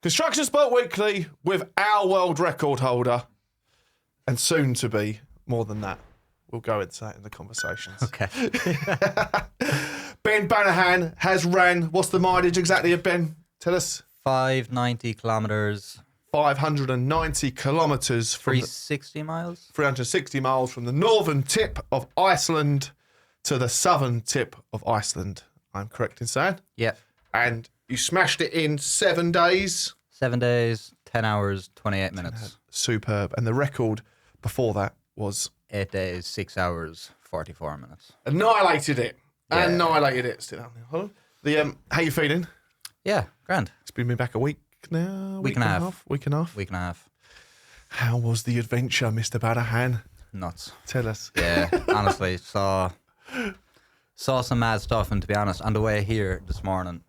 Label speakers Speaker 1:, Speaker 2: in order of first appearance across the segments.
Speaker 1: Construction Sport Weekly with our world record holder, and soon to be more than that. We'll go into that in the conversations.
Speaker 2: Okay.
Speaker 1: Ben Banaghan has ran. What's the mileage exactly of Ben? Tell us.
Speaker 2: 590 kilometres.
Speaker 1: 590 kilometres from
Speaker 2: 360 miles.
Speaker 1: 360 miles from the northern tip of Iceland to the southern tip of Iceland. I'm correct in saying?
Speaker 2: Yep.
Speaker 1: And you smashed it in 7 days.
Speaker 2: 7 days, 10 hours, 28 minutes.
Speaker 1: Superb. And the record before that was?
Speaker 2: 8 days, 6 hours, 44 minutes.
Speaker 1: Annihilated it.
Speaker 2: Yeah.
Speaker 1: Annihilated it. Still out there. Hold on. How you feeling?
Speaker 2: Yeah, grand.
Speaker 1: It's been back a week now.
Speaker 2: Week and a half.
Speaker 1: Week and a half.
Speaker 2: Week and a half.
Speaker 1: How was the adventure, Mr. Banaghan?
Speaker 2: Nuts.
Speaker 1: Tell us.
Speaker 2: Yeah, honestly, saw some mad stuff. And to be honest, on the way here this morning,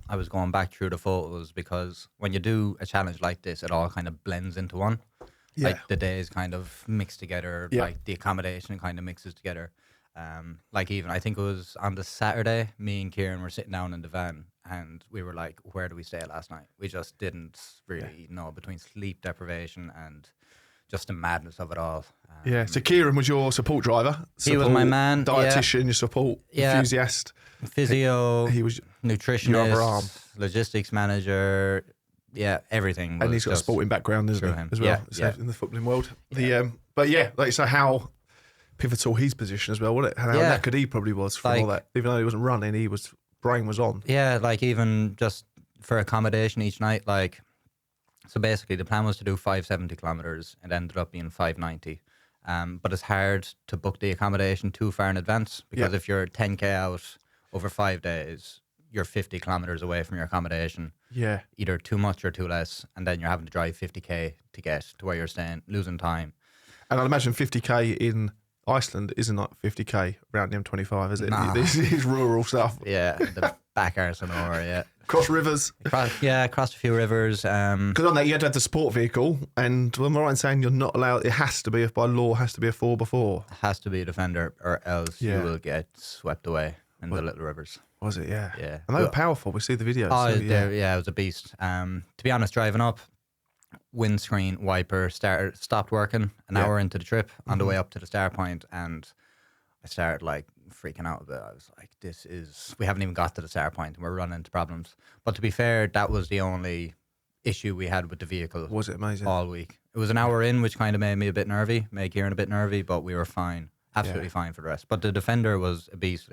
Speaker 2: I was going back through the photos because when you do a challenge like this, it all kind of blends into one.
Speaker 1: Yeah.
Speaker 2: Like the days kind of mix together,
Speaker 1: Yeah.
Speaker 2: like the accommodation kind of mixes together. Like even, I think it was on the Saturday, me and Ciaran were sitting down in the van and we were like, where did we stay last night? We just didn't really know, between sleep deprivation and just the madness of it all.
Speaker 1: Yeah, so Ciaran was your support driver.
Speaker 2: He was my man,
Speaker 1: Dietitian, your support enthusiast.
Speaker 2: Physio,
Speaker 1: He was your other arm.
Speaker 2: nutritionist, logistics manager, everything.
Speaker 1: And he's got a sporting background, isn't he,
Speaker 2: him.
Speaker 1: as well,
Speaker 2: Yeah.
Speaker 1: in the footballing world. But yeah, like so how pivotal his position as well, wasn't it? How knackered he probably was from all that. Even though he wasn't running, brain was on.
Speaker 2: Yeah, like even just for accommodation each night, like, so basically the plan was to do 570 kilometres and ended up being 590. But it's hard to book the accommodation too far in advance because if you're 10k out over 5 days, you're 50 kilometres away from your accommodation.
Speaker 1: Yeah.
Speaker 2: Either too much or too less, and then you're having to drive 50k to get to where you're staying, losing time.
Speaker 1: And I'd imagine 50k in Iceland isn't like 50k around the M25, is it?
Speaker 2: Nah.
Speaker 1: This is rural stuff.
Speaker 2: Yeah, the back arse and over, yeah.
Speaker 1: Cross rivers.
Speaker 2: Crossed a few rivers.
Speaker 1: Because on that, you had to have the sport vehicle, and am I right in saying you're not allowed, it has to be, by law, has to be a 4x4?
Speaker 2: Has to be a defender, or else you will get swept away in the little rivers.
Speaker 1: Was it? Yeah.
Speaker 2: Yeah.
Speaker 1: And they were powerful. We see the videos.
Speaker 2: Oh,
Speaker 1: so,
Speaker 2: it was a beast. To be honest, driving up, windscreen wiper stopped working an hour into the trip on the way up to the start point, and I started like freaking out a bit. I was like, we haven't even got to the start point and we're running into problems. But to be fair, that was the only issue we had with the vehicle.
Speaker 1: Was it amazing?
Speaker 2: All week. It was an hour in, which kind of made me a bit nervy, made Ciaran a bit nervy, but we were fine. Absolutely fine for the rest. But the defender was a beast,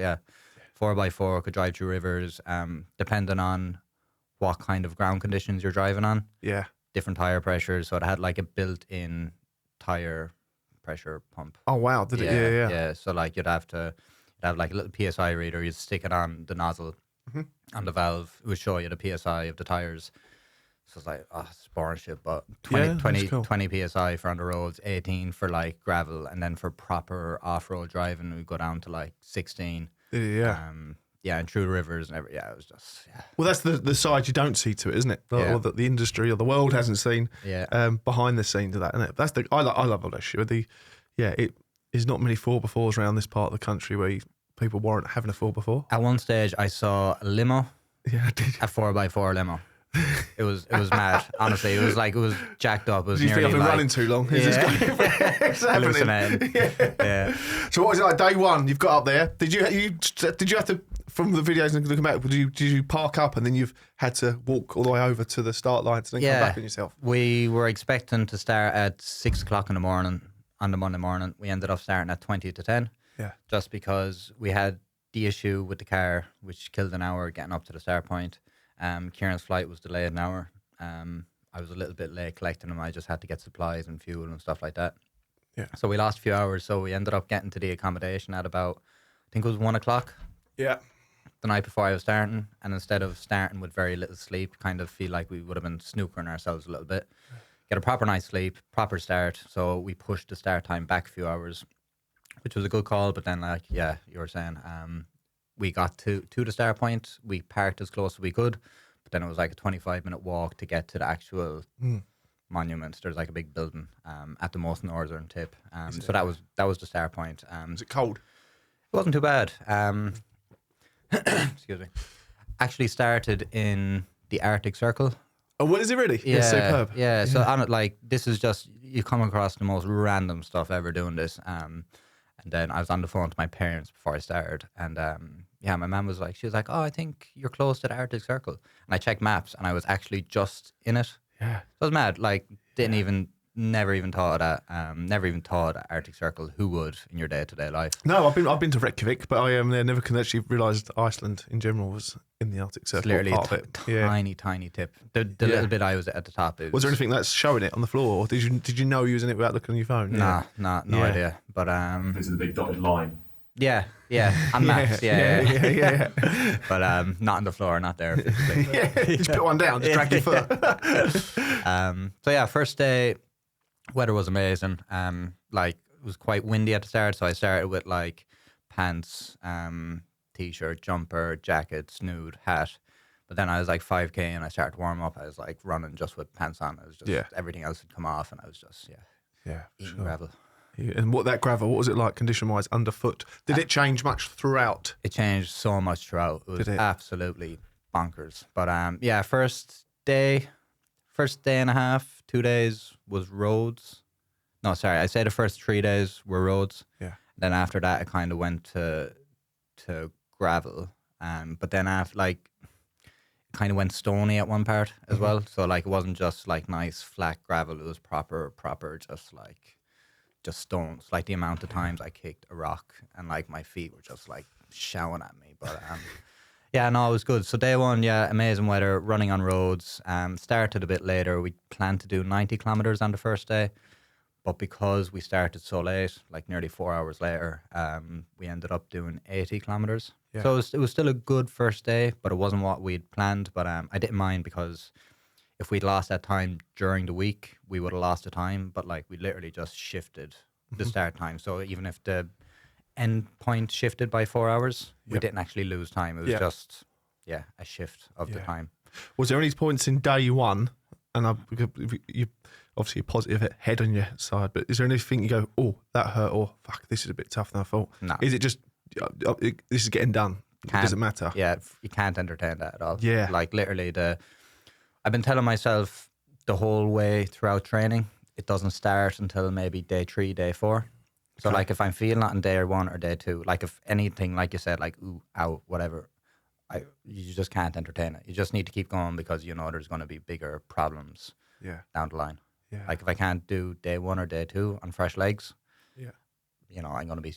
Speaker 2: 4x4, could drive through rivers, depending on what kind of ground conditions you're driving on.
Speaker 1: Yeah.
Speaker 2: Different tire pressures, so it had like a built-in tire pressure pump.
Speaker 1: Oh wow! Did it?
Speaker 2: Yeah. So like you'd have like a little PSI reader. You'd stick it on the nozzle, on the valve. It would show you the PSI of the tires. So it's like, it's boring shit, but 20 PSI for on the roads, 18 for like gravel, and then for proper off-road driving, we go down to like 16. And through the rivers and everything. Yeah, it was just,
Speaker 1: Well, that's the side you don't see to it, isn't it? Or that the industry or the world hasn't seen behind the scenes of that, isn't it? That's I love all that shit. It is not many 4x4s around this part of the country where people weren't having a 4x4.
Speaker 2: At one stage, I saw a limo.
Speaker 1: Yeah, I did.
Speaker 2: A 4x4 limo. It was mad. Honestly, it was jacked up. It was
Speaker 1: Did you think I've been
Speaker 2: like,
Speaker 1: running too long? It's happening.
Speaker 2: Yeah.
Speaker 1: So what was it like day one? You've got up there. Did you have to, from the videos and looking back, did you park up and then you've had to walk all the way over to the start lines and then come back on yourself?
Speaker 2: We were expecting to start at 6 o'clock in the morning on the Monday morning. We ended up starting at 20 to 10.
Speaker 1: Yeah.
Speaker 2: Just because we had the issue with the car, which killed an hour getting up to the start point. Ciaran's flight was delayed an hour. I was a little bit late collecting him. I just had to get supplies and fuel and stuff like that.
Speaker 1: Yeah.
Speaker 2: So we lost a few hours. So we ended up getting to the accommodation at about, I think it was 1 o'clock.
Speaker 1: Yeah.
Speaker 2: The night before I was starting. And instead of starting with very little sleep, kind of feel like we would have been snookering ourselves a little bit. Get a proper night's sleep, proper start. So we pushed the start time back a few hours, which was a good call. But then, like, you were saying, we got to the start point. We parked as close as we could, but then it was like a 25-minute walk to get to the actual monument. There's like a big building at the most northern tip. So that was the start point.
Speaker 1: Was it cold?
Speaker 2: It wasn't too bad. Excuse me. Actually started in the Arctic Circle
Speaker 1: Oh, what is it really?
Speaker 2: Yeah,
Speaker 1: It's superb.
Speaker 2: Yeah. So I'm like, this is just, you come across the most random stuff ever doing this. And then I was on the phone to my parents before I started, and yeah, my mum was like, she was like, "Oh, I think you're close to the Arctic Circle." And I checked maps, and I was actually just in it.
Speaker 1: Yeah.
Speaker 2: So I was mad. Like, never even thought of that. Never even thought of Arctic Circle. Who would in your day-to-day life?
Speaker 1: No, I've been to Reykjavik, but I never can actually realised Iceland in general was in the Arctic Circle.
Speaker 2: It's literally
Speaker 1: part of it.
Speaker 2: tiny tip. The little bit I was at the top.
Speaker 1: Was there anything that's showing it on the floor, or did you know you was in it without looking on your phone?
Speaker 2: No idea. But
Speaker 3: This is a big dotted line.
Speaker 2: Yeah, on maps. Yeah. But not on the floor, not there physically.
Speaker 1: Just put one down, just drag your foot.
Speaker 2: So yeah, first day, weather was amazing. Like, it was quite windy at the start, so I started with like pants, t-shirt, jumper, jacket, snood, hat. But then I was like 5K and I started to warm up. I was like running just with pants on. I was just everything else had come off, and I was just eating gravel.
Speaker 1: And what was it like condition-wise underfoot? Did it change much throughout?
Speaker 2: It changed so much throughout. It was absolutely bonkers. But first day and a half, 2 days was roads. No, sorry, I say the first 3 days were roads.
Speaker 1: Yeah.
Speaker 2: Then after that, I kind of went to gravel. But then after, like, it kind of went stony at one part as well. So like, it wasn't just like nice flat gravel. It was proper, just stones. Like, the amount of times I kicked a rock and like my feet were just like shouting at me. But yeah, no, it was good. So day one, amazing weather, running on roads. Started a bit later. We planned to do 90 kilometers on the first day, but because we started so late, like nearly 4 hours later, we ended up doing 80 kilometers. Yeah. So it was still a good first day, but it wasn't what we'd planned. But I didn't mind, because if we'd lost that time during the week, we would have lost the time. But like, we literally just shifted the start time. So even if the end point shifted by 4 hours, we didn't actually lose time. It was just, a shift of the time.
Speaker 1: Was there any points in day one, and you obviously a positive head on your side, but is there anything you go, oh, that hurt, or fuck, this is a bit tougher than I thought?
Speaker 2: No.
Speaker 1: Is it just, this is getting done? It doesn't matter?
Speaker 2: Yeah, you can't entertain that at all.
Speaker 1: Yeah.
Speaker 2: Like, literally, I've been telling myself the whole way throughout training, it doesn't start until maybe day 3, day 4. So like, if I'm feeling it on day 1 or day 2, like if anything, like you said, like ooh, ow, whatever, you just can't entertain it. You just need to keep going, because you know there's going to be bigger problems down the line. Yeah. Like, if I can't do day 1 or day 2 on fresh legs, you know, I'm going to be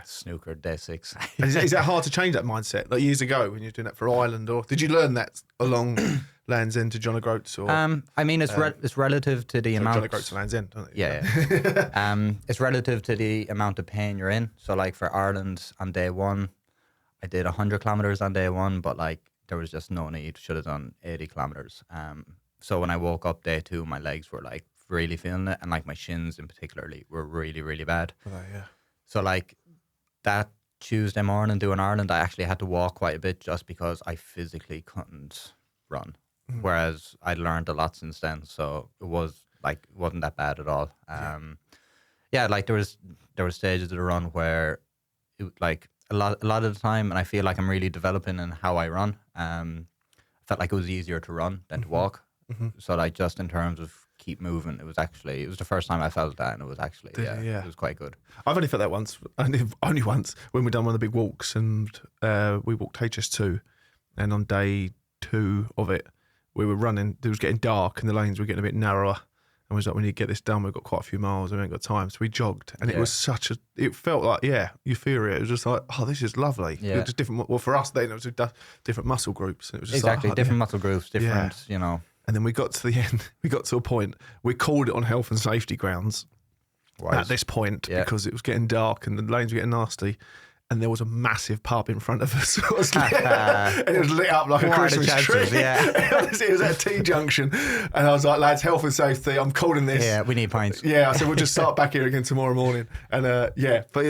Speaker 2: snooker day 6.
Speaker 1: Is that hard to change that mindset? Like years ago when you were doing that for Ireland, or did you learn that along Land's End to John O'Groats? Or
Speaker 2: I mean, it's relative to the amount.
Speaker 1: John O'Groats to Land's End, don't it?
Speaker 2: Yeah. It's relative to the amount of pain you're in. So like, for Ireland on day 1, I did 100 kilometers on day 1, but like, there was just no need. Should have done 80 kilometers. So when I woke up day 2, my legs were like really feeling it, and like my shins in particularly were really, really bad.
Speaker 1: Oh, yeah.
Speaker 2: So like, that Tuesday morning doing Ireland, I actually had to walk quite a bit, just because I physically couldn't run. Whereas I'd learned a lot since then, so it wasn't that bad at all. Like, there were stages of the run where it, like, a lot of the time, and I feel like I'm really developing in how I run. I felt like it was easier to run than to walk. So like, just in terms of keep moving, it was the first time I felt that, and it was actually it was quite good.
Speaker 1: I've only felt that once, only once, when we done one of the big walks, and we walked HS2, and on day 2 of it, we were running. It was getting dark, and the lanes were getting a bit narrower. And we was like, we need to get this done. We've got quite a few miles. We ain't got time. So we jogged. And it was it felt like, euphoria. It was just like, oh, this is lovely.
Speaker 2: Yeah.
Speaker 1: It was just different. Well, for us then, it was different muscle groups. And it was just
Speaker 2: exactly,
Speaker 1: like,
Speaker 2: different muscle groups, different, you know.
Speaker 1: And then we got to the end. We got to a point. We called it on health and safety grounds at this point, because it was getting dark and the lanes were getting nasty. And there was a massive pub in front of us. And it was lit up like a Christmas tree. It was at T-junction. And I was like, lads, health and safety, I'm calling this.
Speaker 2: Yeah, we need pints.
Speaker 1: Yeah, I said, we'll just start back here again tomorrow morning. And but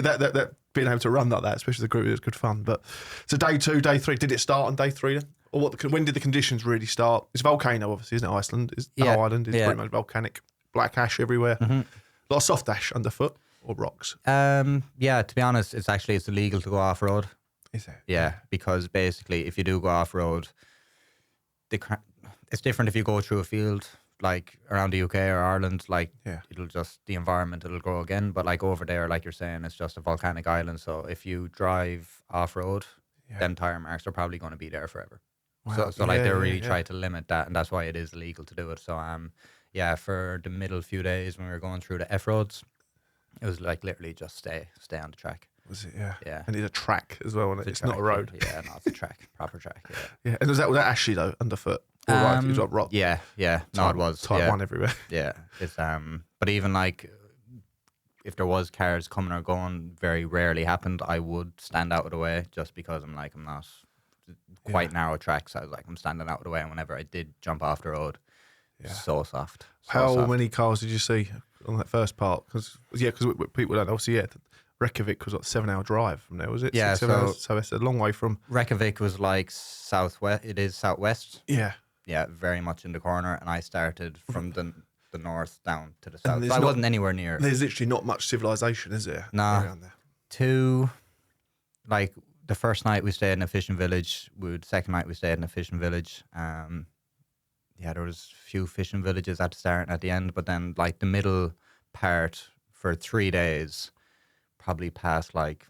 Speaker 1: that being able to run like that, especially the group, it was good fun. But so day 2, day 3, did it start on day 3 then? Or when did the conditions really start? It's volcano, obviously, isn't it? Iceland. Ireland is pretty much volcanic. Black ash everywhere. A lot of soft ash underfoot. Or rocks?
Speaker 2: To be honest, it's illegal to go off road.
Speaker 1: Is it?
Speaker 2: Yeah, because basically, if you do go off road, It's different if you go through a field like around the UK or Ireland. Like it'll just the environment it'll grow again. But like over there, like you're saying, it's just a volcanic island. So if you drive off road, then tire marks are probably going to be there forever. Wow. So like they really try to limit that, and that's why it is illegal to do it. So for the middle few days when we were going through the F roads, it was like literally just stay on the track.
Speaker 1: Was it? Yeah.
Speaker 2: Yeah.
Speaker 1: And it's a track as well, and it's not a road.
Speaker 2: Yeah, no, it's a track, proper track. Yeah.
Speaker 1: Yeah. And was that ashy though, underfoot? Or right, it was like rock.
Speaker 2: Yeah. No, it was
Speaker 1: type 1 everywhere.
Speaker 2: Yeah. It's but even like if there was cars coming or going, very rarely happened. I would stand out of the way just because I'm not quite narrow tracks. I was like, I'm standing out of the way, and whenever I did jump off the road, so soft.
Speaker 1: How many cars did you see on that first part? Because people don't obviously. Reykjavik was like 7-hour drive from there, was it?
Speaker 2: Yeah,
Speaker 1: 7 hours, so it's a long way from.
Speaker 2: Reykjavik was like southwest. It is southwest.
Speaker 1: Yeah.
Speaker 2: Yeah, very much in the corner, and I started from the north down to the south. So I wasn't anywhere near.
Speaker 1: There's literally not much civilization, is there?
Speaker 2: Nah.
Speaker 1: Around there.
Speaker 2: Like the first night we stayed in a fishing village. The second night we stayed in a fishing village. There was a few fishing villages at the start and at the end, but then like the middle part for 3 days, probably past like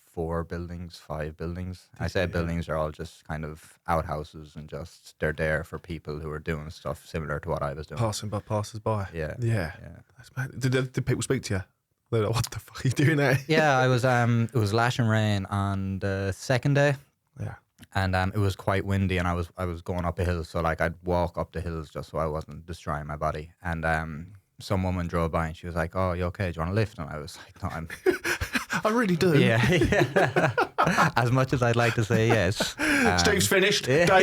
Speaker 2: 4 buildings, 5 buildings. I say buildings are all just kind of outhouses and just they're there for people who are doing stuff similar to what I was doing.
Speaker 1: Passers by.
Speaker 2: Yeah.
Speaker 1: That's mad. Did people speak to you? They're like, what the fuck are you doing there?
Speaker 2: Yeah, I was. It was lashing rain on the second day.
Speaker 1: Yeah.
Speaker 2: And it was quite windy, and I was going up a hill, so like I'd walk up the hills just so I wasn't destroying my body. And some woman drove by, and she was like, "Oh, you okay? Do you want a lift?" And I was like, "No, I'm."
Speaker 1: I really do.
Speaker 2: Yeah. As much as I'd like to say yes.
Speaker 1: Steve's finished.
Speaker 2: But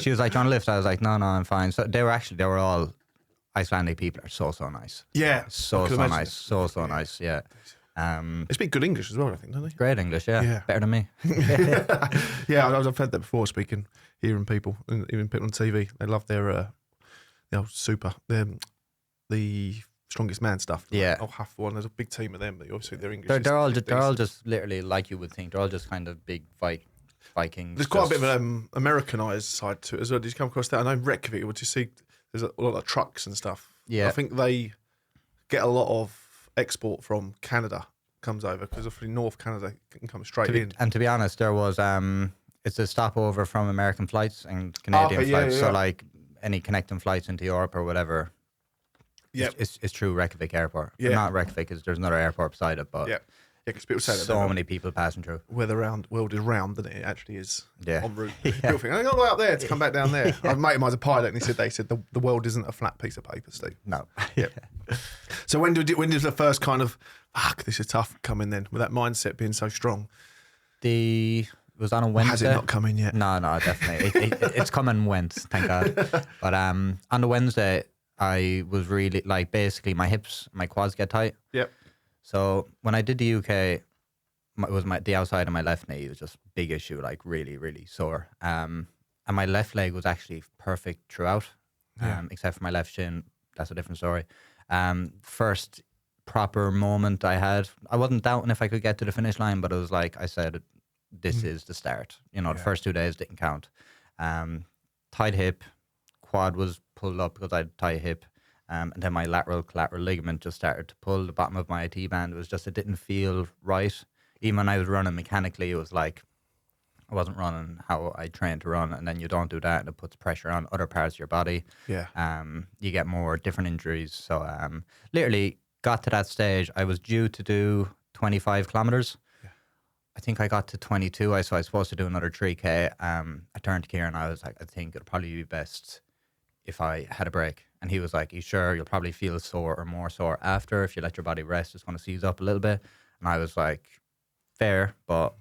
Speaker 2: she was like, "Do you want a lift?" I was like, "No, I'm fine." So they were all Icelandic people. Are so nice.
Speaker 1: Yeah.
Speaker 2: So nice. So nice. Yeah.
Speaker 1: They speak good English as well, I think, don't they?
Speaker 2: Great English, yeah. Better than me.
Speaker 1: Yeah, I've heard that before, hearing people, even people on TV. They love their super, the strongest man stuff.
Speaker 2: Yeah.
Speaker 1: I'll have one. There's a big team of them, but obviously their English.
Speaker 2: They're all just literally like you would think. They're all just kind of big Vikings.
Speaker 1: There's quite a bit of an Americanized side to it as well. Did you come across that? I know Reykjavik, would you see there's a lot of trucks and stuff.
Speaker 2: Yeah.
Speaker 1: I think they get a lot of export from Canada comes over because obviously North Canada can come straight in.
Speaker 2: And to be honest, there was it's a stopover from American flights and Canadian flights. So like any connecting flights into Europe or whatever. Yeah, it's through Reykjavik Airport. Yeah, not Reykjavik, because there's another airport beside it. But
Speaker 1: because people say that
Speaker 2: so many people passing through.
Speaker 1: Where the world is round, than it actually is en route.
Speaker 2: Yeah.
Speaker 1: People think, I'm going to go out there to come back down there. I mate of mine's a pilot, and they said the world isn't a flat piece of paper, Steve.
Speaker 2: No.
Speaker 1: Yeah. So when did the first kind of fuck, this is tough come in then, with that mindset being so strong?
Speaker 2: It was on a Wednesday.
Speaker 1: Has it not come in yet?
Speaker 2: No, definitely. It's come and went, thank God. But on the Wednesday, I was really like basically my hips, my quads get tight.
Speaker 1: Yep.
Speaker 2: So when I did the UK, it was the outside of my left knee was just big issue, like really, really sore. And my left leg was actually perfect throughout, except for my left shin. That's a different story. First proper moment I had, I wasn't doubting if I could get to the finish line, but it was like I said, this is the start. The first 2 days didn't count. Tight hip, quad was pulled up because I had tight hip. And then my lateral collateral ligament just started to pull. The bottom of my IT band was just, it didn't feel right. Even when I was running mechanically, it was like I wasn't running how I trained to run. And then you don't do that, and it puts pressure on other parts of your body.
Speaker 1: Yeah.
Speaker 2: You get more different injuries. So literally got to that stage. I was due to do 25 kilometers. Yeah. I think I got to 22. So I was supposed to do another 3K. I turned to Ciaran. I was like, I think it'll probably be best if I had a break. And he was like, you sure? You'll probably feel sore or more sore after. If you let your body rest, it's going to seize up a little bit. And I was like, fair, but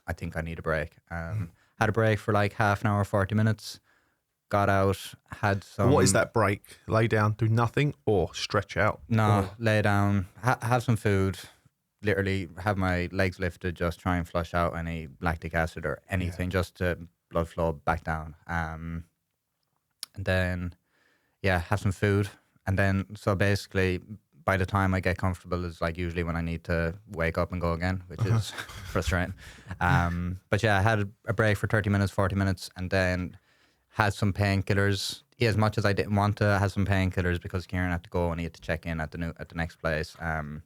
Speaker 2: I think I need a break. Had a break for like half an hour, 40 minutes. Got out, had some...
Speaker 1: What is that break? Lay down, do nothing, or stretch out?
Speaker 2: No, lay down, have some food, literally have my legs lifted, just try and flush out any lactic acid or anything, just to blood flow back down. And then... have some food. And then, so basically, by the time I get comfortable is like usually when I need to wake up and go again, which is frustrating. But yeah, I had a break for 30 minutes, 40 minutes, and then had some painkillers. Yeah, as much as I didn't want to, I had some painkillers because Ciaran had to go and he had to check in at the next place. I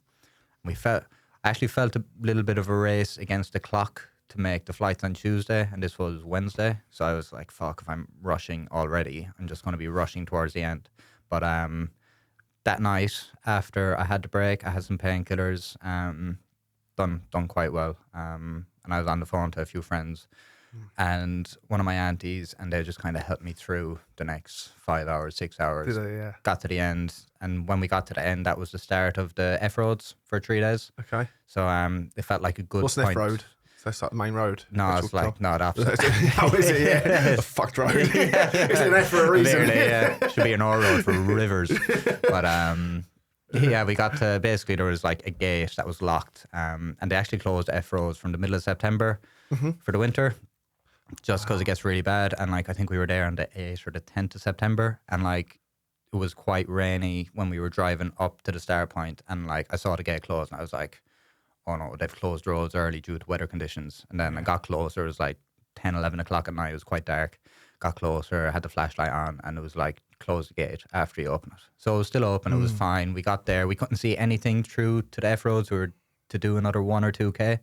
Speaker 2: actually felt a little bit of a race against the clock to make the flights on Tuesday, and this was Wednesday. So I was like, fuck, if I'm rushing already, I'm just going to be rushing towards the end. But that night, after I had the break, I had some painkillers, done quite well. And I was on the phone to a few friends and one of my aunties, and they just kind of helped me through the next 5 hours, 6 hours.
Speaker 1: Did they? Yeah.
Speaker 2: Got to the end, and when we got to the end, that was the start of the F-roads for 3 days.
Speaker 1: Okay.
Speaker 2: So it felt like a good
Speaker 1: What's an
Speaker 2: point.
Speaker 1: F-road? So that's like the main road?
Speaker 2: No, it's like, no, the opposite.
Speaker 1: How is it? Yeah. A fucked road. It's an F for a reason.
Speaker 2: Literally, yeah. Should be an R road for rivers. But yeah, we got to, basically there was like a gate that was locked, and they actually closed F roads from the middle of September for the winter, just because it gets really bad. And like I think we were there on the 8th or the 10th of September, and like it was quite rainy when we were driving up to the start point, and like I saw the gate closed, and I was like, oh no, they've closed roads early due to weather conditions. And then I got closer, it was like 10, 11 o'clock at night, it was quite dark. Got closer, had the flashlight on, and it was like, close the gate after you open it. So it was still open, it was fine. We got there, we couldn't see anything through to the F-roads. We were to do another 1 or 2K,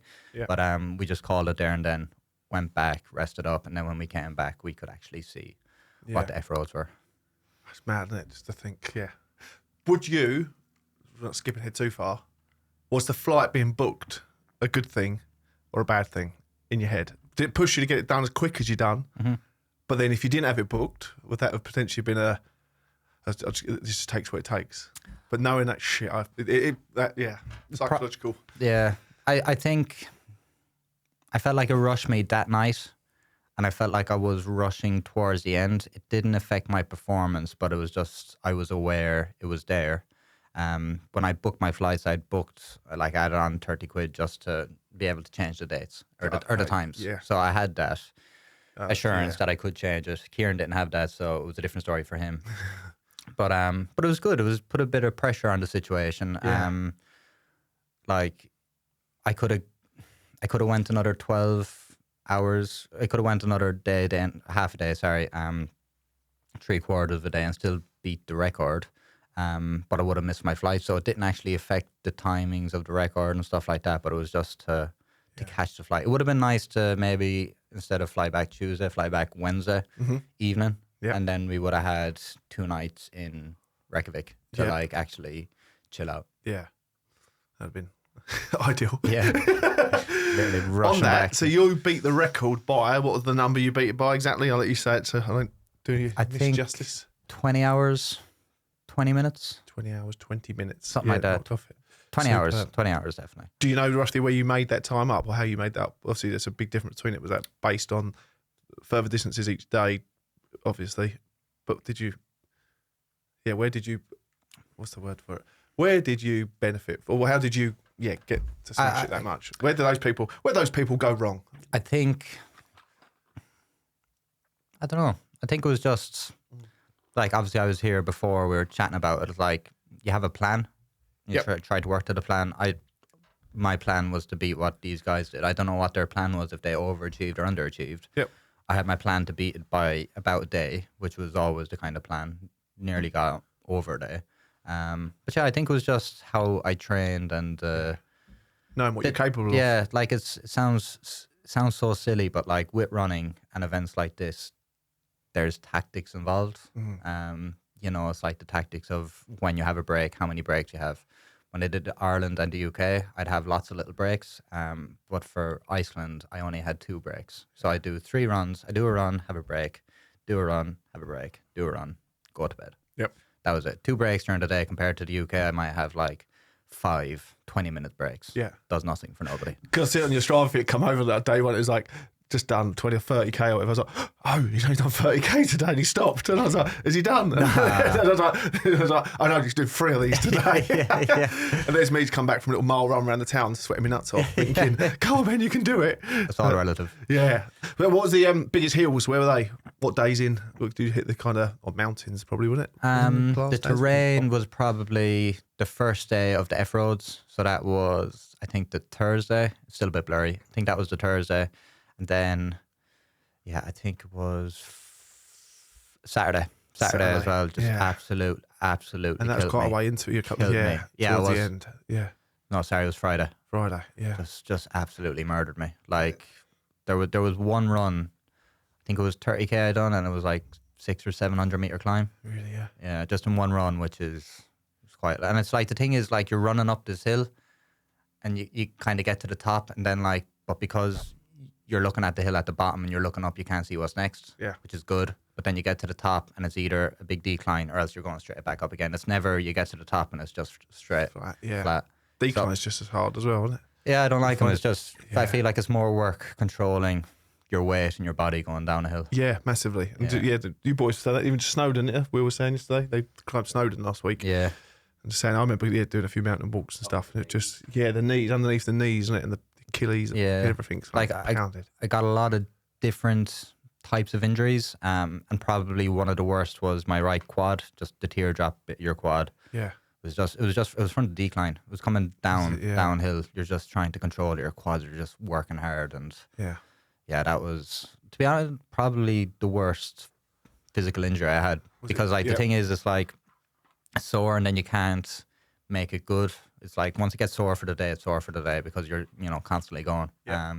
Speaker 2: but we just called it there and then, went back, rested up, and then when we came back, we could actually see what the F-roads were.
Speaker 1: That's mad, isn't it? Just to think, Would you, not skipping ahead too far, was the flight being booked a good thing or a bad thing in your head? Did it push you to get it done as quick as you done? But then if you didn't have it booked, would that have potentially been it just takes what it takes? But knowing that shit, psychological.
Speaker 2: I think I felt like it rushed me that night, and I felt like I was rushing towards the end. It didn't affect my performance, but it was just, I was aware it was there. When I booked my flights, I'd booked, like, I added on 30 quid just to be able to change the dates or the times.
Speaker 1: Yeah.
Speaker 2: So I had that assurance that I could change it. Ciaran didn't have that, so it was a different story for him. But it was good. It was put a bit of pressure on the situation.
Speaker 1: Yeah.
Speaker 2: Like I could have went another 12 hours. I could have went another day, then half a day. Sorry, 3/4 of a day, and still beat the record. But I would have missed my flight, so it didn't actually affect the timings of the record and stuff like that. But it was just to catch the flight. It would have been nice to maybe, instead of fly back Tuesday, fly back Wednesday evening, and then we would have had 2 nights in Reykjavik to like actually chill out.
Speaker 1: Yeah, that'd have been ideal.
Speaker 2: Yeah. Literally rushing
Speaker 1: On that,
Speaker 2: back.
Speaker 1: so you beat the record by, what was the number you beat it by exactly? I'll let you say it so I don't do you justice.
Speaker 2: 20 hours, 20 minutes.
Speaker 1: 20 hours, 20 minutes.
Speaker 2: Something like that.
Speaker 1: Knocked off it.
Speaker 2: 20 hours, 20 hours definitely.
Speaker 1: Do you know roughly where you made that time up or how you made that up? Obviously, there's a big difference between it. Was that based on further distances each day, obviously? But did you, where did you, what's the word for it? Where did you benefit? Or how did you, get to smash it that much? Where did those people go wrong?
Speaker 2: I think, I don't know. I think it was just, like, obviously I was here before, we were chatting about it. It's like, you have a plan. You try to work to the plan. My plan was to beat what these guys did. I don't know what their plan was, if they overachieved or underachieved.
Speaker 1: Yep.
Speaker 2: I had my plan to beat it by about a day, which was always the kind of plan. Nearly got over a day. But I think it was just how I trained and
Speaker 1: knowing what you're capable of.
Speaker 2: Yeah, like it sounds so silly, but like with running and events like this, there's tactics involved. It's like the tactics of when you have a break, how many breaks you have. When I did Ireland and the UK, I'd have lots of little breaks. But for Iceland, I only had 2 breaks. So I do 3 runs. I do a run, have a break, do a run, have a break, do a run, go to bed.
Speaker 1: Yep.
Speaker 2: That was it. 2 breaks during the day. Compared to the UK, I might have like 5 20-minute breaks.
Speaker 1: Yeah.
Speaker 2: Does nothing for nobody.
Speaker 1: Because I see it on your Strava feed, come over that day when it was like just done 20 or 30k or whatever. I was like, oh, he's only done 30k today, and he stopped. And I was like, is he done? And I was like, I know, he's doing 3 of these today. And there's me to come back from a little mile run around the town, sweating my nuts off, thinking, come on, man, you can do it.
Speaker 2: It's all relative.
Speaker 1: Yeah. But what was the biggest hills? Where were they? What days in? Did you hit the kind of mountains, probably, wasn't it?
Speaker 2: The terrain was probably the first day of the F-roads. So that was, I think, the Thursday. It's still a bit blurry. I think that was the Thursday. And then, yeah, I think it was Saturday as well. Just absolutely.
Speaker 1: And that was quite a way into it.
Speaker 2: Yeah, it was.
Speaker 1: The end. Yeah.
Speaker 2: No, sorry, it was Friday.
Speaker 1: Yeah.
Speaker 2: Just absolutely murdered me. Like, there was one run, I think it was 30k I done, and it was like 600 or 700 meter climb.
Speaker 1: Really, yeah.
Speaker 2: Yeah, just in one run, which is quite. And it's like, the thing is, like, you're running up this hill, and you kind of get to the top, and then, like, but because you're looking at the hill at the bottom and you're looking up, you can't see what's next, which is good. But then you get to the top and it's either a big decline or else you're going straight back up again. It's never you get to the top and it's just straight flat.
Speaker 1: Decline is just as hard as well, isn't it?
Speaker 2: Yeah, I don't like them. It's just, I feel like it's more work controlling your weight and your body going down a hill.
Speaker 1: Yeah, massively. And you boys said that, even just Snowdon, we were saying yesterday, they climbed Snowdon last week.
Speaker 2: Yeah.
Speaker 1: And just saying, I remember doing a few mountain walks and stuff, and it just, the knees, underneath the knees, isn't it? And the Achilles, and everything's like pounded. I got a lot of different types of injuries, and probably one of the worst was my right quad, just the teardrop bit your quad. Yeah. It was from the decline. It was coming downhill. You're just trying to control it. Your quads are just working hard, and that was, to be honest, probably the worst physical injury I had. Because the thing is, it's like sore and then you can't make it good. It's like once it gets sore for the day, it's sore for the day because you're constantly going. Yeah.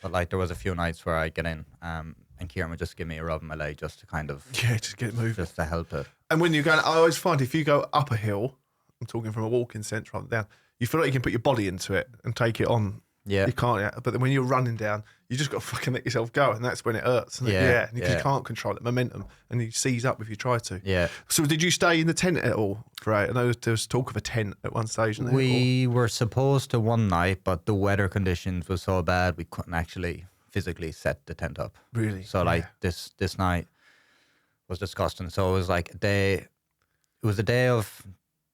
Speaker 1: But like there was a few nights where I get in and Ciaran would just give me a rub in my leg just to kind of just get moving,
Speaker 2: just to help it.
Speaker 1: And when you're going, I always find if you go up a hill, I'm talking from a walking sense rather than down, you feel like you can put your body into it and take it on. Yeah, you can't. But then when you're running down, you just got to fucking let yourself go, and that's when it hurts. And you can't control it, momentum, and you seize up if you try to. Yeah. So did you stay in the tent at all? Right. I know there was talk of a tent at one stage.
Speaker 2: We were supposed to one night, but the weather conditions were so bad we couldn't actually physically set the tent up. Really? So like this night was disgusting. So it was like a day. It was a day of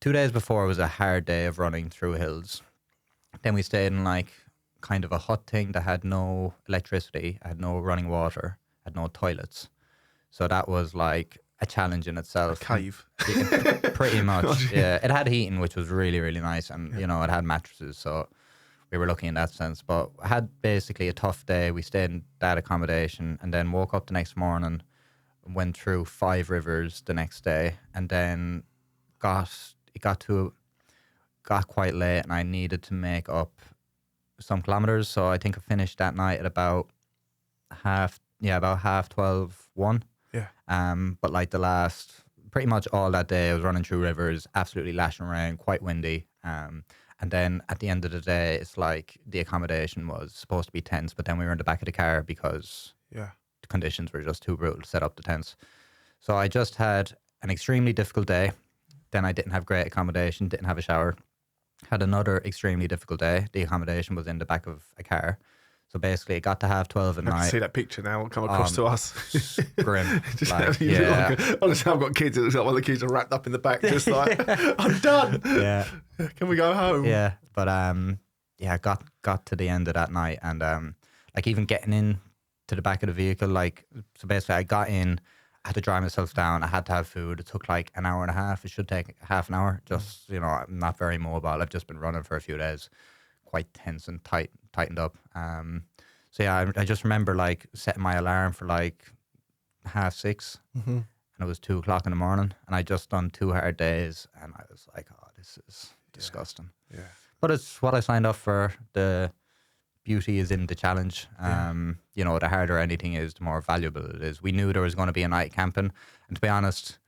Speaker 2: 2 days before. It was a hard day of running through hills. Then we stayed in like kind of a hut thing that had no electricity, had no running water, had no toilets. So that was like a challenge in itself.
Speaker 1: A cave.
Speaker 2: Pretty much, yeah. It had heating, which was really, really nice. And, it had mattresses. So we were lucky in that sense. But I had basically a tough day. We stayed in that accommodation and then woke up the next morning, went through 5 rivers the next day, and then got quite late and I needed to make up some kilometers. So I think I finished that night at about half 12, 1. Yeah. But like pretty much all that day I was running through rivers, absolutely lashing around, quite windy. And then at the end of the day, it's like the accommodation was supposed to be tents, but then we were in the back of the car because the conditions were just too brutal to set up the tents. So I just had an extremely difficult day. Then I didn't have great accommodation, didn't have a shower. Had another extremely difficult day. The accommodation was in the back of a car. So basically it got to 12:30 at night.
Speaker 1: I can see that picture now come across to us.
Speaker 2: Grim.
Speaker 1: Honestly, I've got kids. It looks like one of the kids are wrapped up in the back, just like, I'm done. Yeah. Can we go home?
Speaker 2: Yeah. But got to the end of that night and like even getting in to the back of the vehicle, like, so basically I got in, I had to dry myself down. I had to have food. It took like an hour and a half. It should take half an hour. Just, I'm not very mobile. I've just been running for a few days, quite tense and tightened up. So yeah, I just remember like setting my alarm for like 6:30, and it was 2:00 in the morning, and I just done 2 hard days, and I was like, oh, this is disgusting. Yeah. But it's what I signed up for. The beauty is in the challenge. The harder anything is, the more valuable it is. We knew there was going to be a night camping, and to be honest,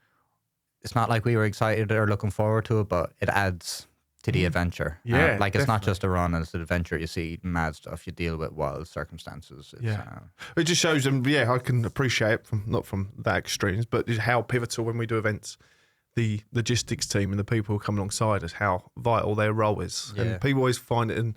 Speaker 2: it's not like we were excited or looking forward to it, but it adds to the adventure. Yeah, like it's not just a run, it's an adventure. You see mad stuff, you deal with wild circumstances.
Speaker 1: It just shows them, I can appreciate not from that extremes, but how pivotal when we do events, the logistics team and the people who come alongside us, how vital their role is. And people always find it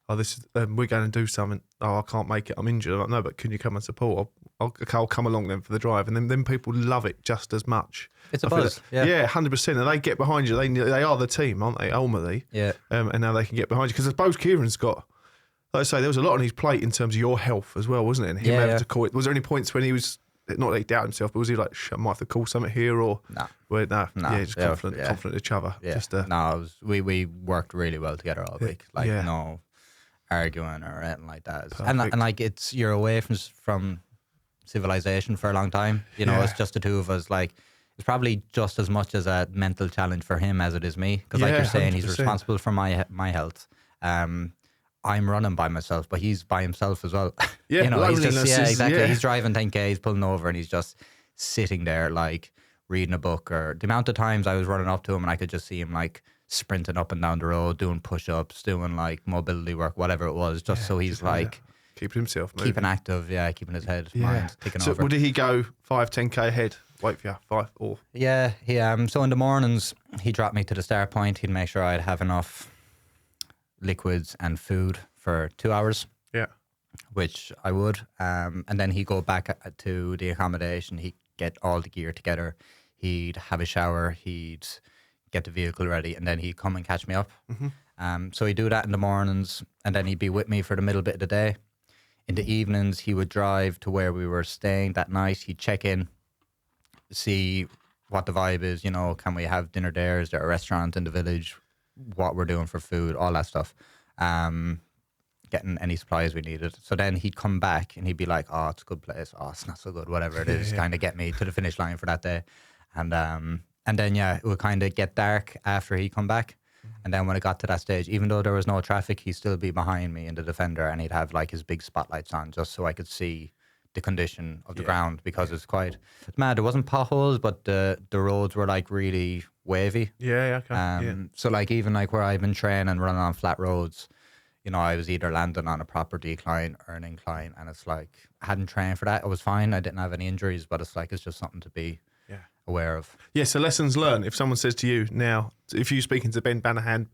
Speaker 1: oh, this is, we're going to do something. Oh, I can't make it. I'm injured. I'm like, no, but can you come and support? I'll come along then for the drive. And then people love it just as much.
Speaker 2: It's a buzz. Yeah,
Speaker 1: 100%. And they get behind you. They are the team, aren't they? Ultimately.
Speaker 2: Yeah.
Speaker 1: And now they can get behind you. Because I suppose Ciaran's got, like I say, there was a lot on his plate in terms of your health as well, wasn't it? And him having to call it. Was there any points when he was, not that he doubted himself, but was he like, I might have to call something here or?
Speaker 2: No.
Speaker 1: Just confident each other.
Speaker 2: Yeah.
Speaker 1: Just,
Speaker 2: we worked really well together all week. Like, no arguing or anything like that. And like, you're away from civilization for a long time. You know, it's just the two of us. Like, it's probably just as much as a mental challenge for him as it is me. Because like you're saying, 100%. He's responsible for my health. I'm running by myself, but he's by himself as well.
Speaker 1: Yeah,
Speaker 2: you know, he's just, exactly.
Speaker 1: Yeah.
Speaker 2: He's driving 10K, he's pulling over, and he's just sitting there, like, reading a book. Or the amount of times I was running up to him and I could just see him, like, sprinting up and down the road, doing push-ups, doing, like, mobility work, whatever it was, just so he's, like...
Speaker 1: keeping himself moving.
Speaker 2: Keeping active, keeping his head, mind, ticking over.
Speaker 1: So did he go 5-10K ahead? Wait for you, 5 or...
Speaker 2: Yeah, so in the mornings, he dropped me to the start point. He'd make sure I'd have enough liquids and food for 2 hours.
Speaker 1: Yeah.
Speaker 2: Which I would. And then he'd go back to the accommodation. He'd get all the gear together. He'd have a shower. He'd get the vehicle ready. And then he'd come and catch me up. Mm-hmm. So he'd do that in the mornings. And then he'd be with me for the middle bit of the day. In the evenings, he would drive to where we were staying that night. He'd check in, see what the vibe is. You know, can we have dinner there? Is there a restaurant in the village? What we're doing for food, all that stuff. Getting any supplies we needed. So then he'd come back and he'd be like, oh, it's a good place. Oh, it's not so good. Whatever it is, kind of get me to the finish line for that day. And then, it would kind of get dark after he'd come back. And then when it got to that stage, even though there was no traffic, he'd still be behind me in the Defender and he'd have like his big spotlights on just so I could see the condition of the ground because it's mad. There wasn't potholes, but the roads were like really wavy.
Speaker 1: Okay.
Speaker 2: So like even like where I've been training running on flat roads, you know, I was either landing on a proper decline or an incline, and it's like I hadn't trained for that. I was fine. I didn't have any injuries, but it's like it's just something to be aware of.
Speaker 1: Yeah. So lessons learned. If someone says to you now, if you're speaking to Ben Banaghan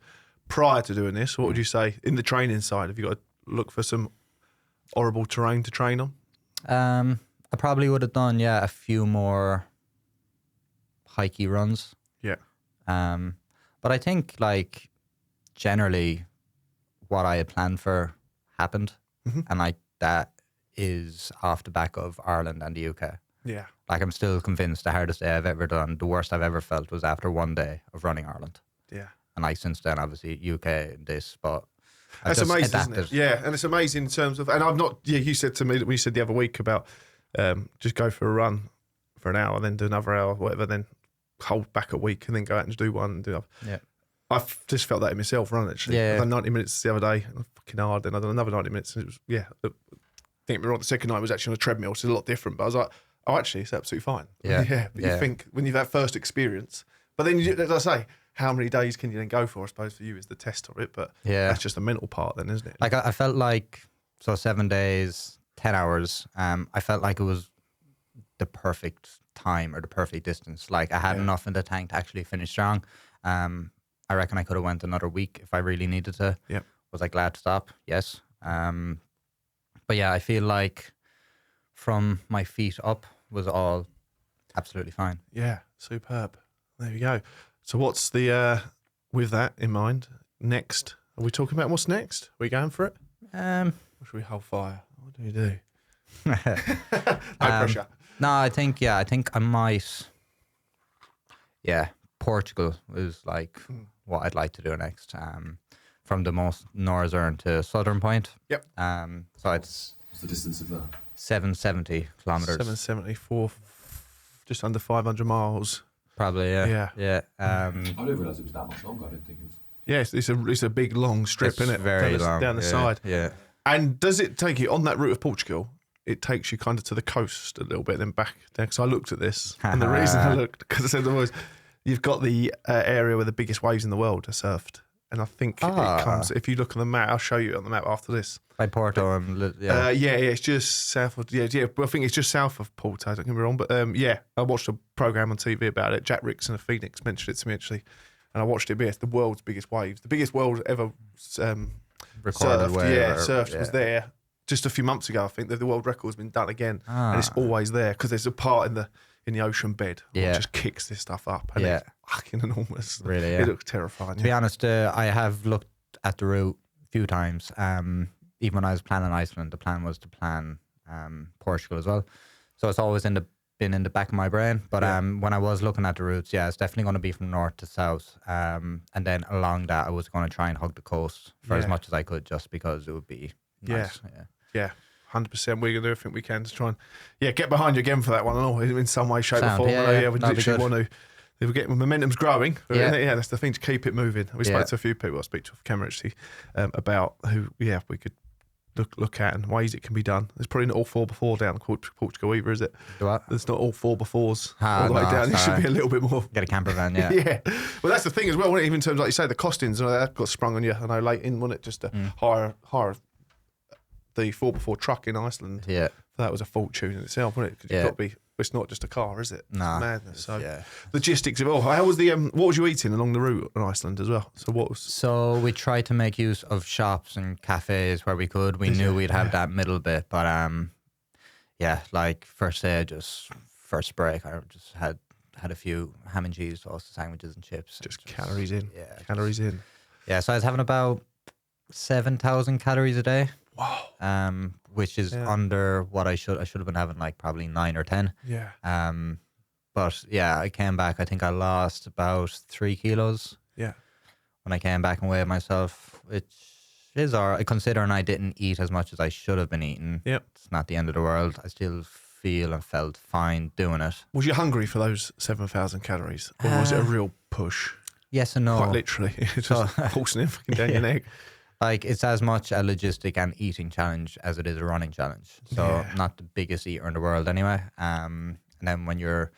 Speaker 1: prior to doing this, what would you say in the training side? Have you got to look for some horrible terrain to train on?
Speaker 2: I probably would have done a few more hikey runs.
Speaker 1: Yeah.
Speaker 2: But I think like generally what I had planned for happened, and like that is off the back of Ireland and the UK.
Speaker 1: Yeah.
Speaker 2: Like I'm still convinced the hardest day I've ever done, the worst I've ever felt was after one day of running Ireland.
Speaker 1: Yeah.
Speaker 2: And like since then, obviously UK and this, but
Speaker 1: that's amazing, isn't it? Yeah, and it's amazing in terms of, and I've not. Yeah, you said to me that we said the other week about just go for a run for an hour, then do another hour, whatever, then hold back a week, and then go out and do one and do.
Speaker 2: Yeah,
Speaker 1: I've just felt that in myself running actually.
Speaker 2: Yeah,
Speaker 1: I've done 90 minutes the other day, fucking hard. Then I've done another 90 minutes. And it was Don't get me wrong, the second night was actually on a treadmill, so it's a lot different. But I was like, oh, actually, it's absolutely fine.
Speaker 2: Yeah,
Speaker 1: But you think when you've had first experience, but then as I say, how many days can you then go for? I suppose for you is the test of it, but that's just a mental part then, isn't it?
Speaker 2: Like I felt like 7 days, 10 hours. I felt like it was the perfect time or the perfect distance. Like I had enough in the tank to actually finish strong. I reckon I could have went another week if I really needed to.
Speaker 1: Yeah.
Speaker 2: Was I glad to stop? Yes. But yeah, I feel like from my feet up was all absolutely fine.
Speaker 1: Yeah, superb. There you go. So what's the, with that in mind, next? Are we talking about what's next? Are we going for it? Or should we hold fire? What do we do? No pressure.
Speaker 2: No, I think I might. Yeah, Portugal is like what I'd like to do next. From the most northern to southern point.
Speaker 1: Yep.
Speaker 2: So it's
Speaker 3: What's the distance of that?
Speaker 2: 770 kilometers.
Speaker 1: 774, just under 500 miles.
Speaker 2: Probably, yeah.
Speaker 3: I didn't realise it was that much longer. I didn't think it was.
Speaker 1: Yes, it's a big long strip, isn't it?
Speaker 2: Very long
Speaker 1: down the side.
Speaker 2: Yeah.
Speaker 1: And does it take you on that route of Portugal? It takes you kind of to the coast a little bit, then back down. Because I looked at this, and the reason I looked, because I said there was, you've got the area where the biggest waves in the world are surfed, and I think it comes. If you look on the map, I'll show you on the map after this.
Speaker 2: By Porto and
Speaker 1: it's just south of But I think it's just south of Porto. Don't get me wrong, but I watched a program on TV about it. Jack Rickson of Phoenix mentioned it to me actually, and I watched it. It's the world's biggest waves, the biggest world ever
Speaker 2: recorded wave.
Speaker 1: Surfed was there just a few months ago. I think that the world record's been done again, and it's always there because there's a part in the ocean bed which just kicks this stuff up, and it's fucking enormous.
Speaker 2: Really,
Speaker 1: it looks terrifying.
Speaker 2: To be honest, I have looked at the route a few times. Even when I was planning Iceland, the plan was to plan Portugal as well. So it's always been in the back of my brain. But when I was looking at the routes, it's definitely going to be from north to south. And then along that, I was going to try and hug the coast for as much as I could, just because it would be nice.
Speaker 1: Yeah. 100%. We're going to do everything we can to try and get behind you again for that one and all, in some way, shape, or form. We literally want to. If we get momentum's growing, that's the thing, to keep it moving. We spoke to a few people. I speak to Cameron actually about who we could look at and ways it can be done. There's probably not all 4x4 down Portugal either, is it?
Speaker 2: What?
Speaker 1: There's not all 4x4s all the way down. It should be a little bit more.
Speaker 2: Get a camper van, yeah.
Speaker 1: Well, that's the thing as well, wasn't it? Even in terms, like you say, the costings, that got sprung on you, I know, late in, wasn't it? Just to hire the 4x4 truck in Iceland.
Speaker 2: Yeah.
Speaker 1: That was a fortune in itself, wasn't it? Because you've got to be. It's not just a car, is it?
Speaker 2: No,
Speaker 1: it's madness. So logistics of all. How was the what was you eating along the route in Iceland as well? So
Speaker 2: we tried to make use of shops and cafes where we could. We knew we'd have that middle bit, but like first break, I just had a few ham and cheese toast, sandwiches and chips.
Speaker 1: Just calories in. Yeah, calories in.
Speaker 2: Yeah, so I was having about 7,000 calories a day.
Speaker 1: Wow.
Speaker 2: Which is under what I should have been having, like probably 9 or 10.
Speaker 1: Yeah.
Speaker 2: But I came back. I think I lost about 3 kilos.
Speaker 1: Yeah.
Speaker 2: When I came back and weighed myself, which is alright. Considering I didn't eat as much as I should have been eating.
Speaker 1: Yep.
Speaker 2: It's not the end of the world. I still feel and felt fine doing it.
Speaker 1: Was you hungry for those 7,000 calories, or was it a real push?
Speaker 2: Yes and no.
Speaker 1: Quite literally, just forcing it fucking down your neck.
Speaker 2: Like, it's as much a logistic and eating challenge as it is a running challenge. So not the biggest eater in the world anyway. And then when you're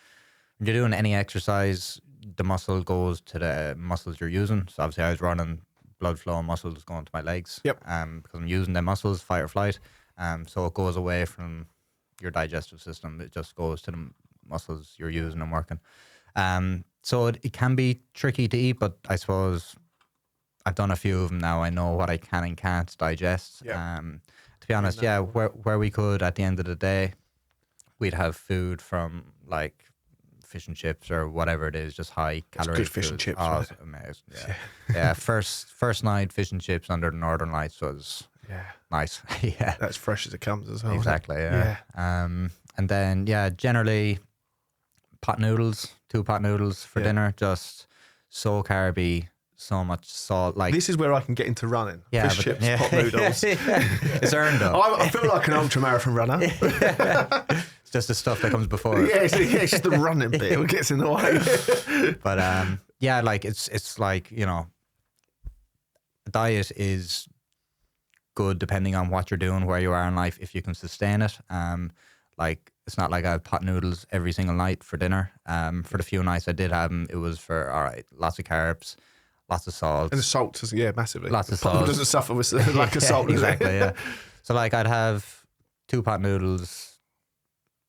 Speaker 2: doing any exercise, the muscle goes to the muscles you're using. So obviously I was running, blood flow and muscles going to my legs. Yep. Because I'm using the muscles, fight or flight. So it goes away from your digestive system. It just goes to the muscles you're using and working. So it can be tricky to eat, but I suppose I've done a few of them now. I know what I can and can't digest. To be honest, where we could, at the end of the day, we'd have food from like fish and chips or whatever it is, just high calorie.
Speaker 1: Good fish and chips.
Speaker 2: Oh, it's amazing. Yeah. First night fish and chips under the Northern Lights was nice.
Speaker 1: That's fresh as it comes as well.
Speaker 2: Exactly. Yeah. And then generally pot noodles, 2 pot noodles for dinner, just so carby. So much salt. Like,
Speaker 1: this is where I can get into running. Fish chips, pot noodles.
Speaker 2: It's earned though.
Speaker 1: I feel like an ultra marathon runner.
Speaker 2: It's just the stuff that comes before.
Speaker 1: It's just the running bit that gets in the way.
Speaker 2: But like it's like, you know, diet is good depending on what you're doing, where you are in life, if you can sustain it. Like, it's not like I have pot noodles every single night for dinner. For the few nights I did have them, it was for lots of carbs. Lots of salt.
Speaker 1: And the salt, massively.
Speaker 2: Lots of salt.
Speaker 1: Doesn't suffer with lack of salt.
Speaker 2: Exactly, So like I'd have 2 pot noodles,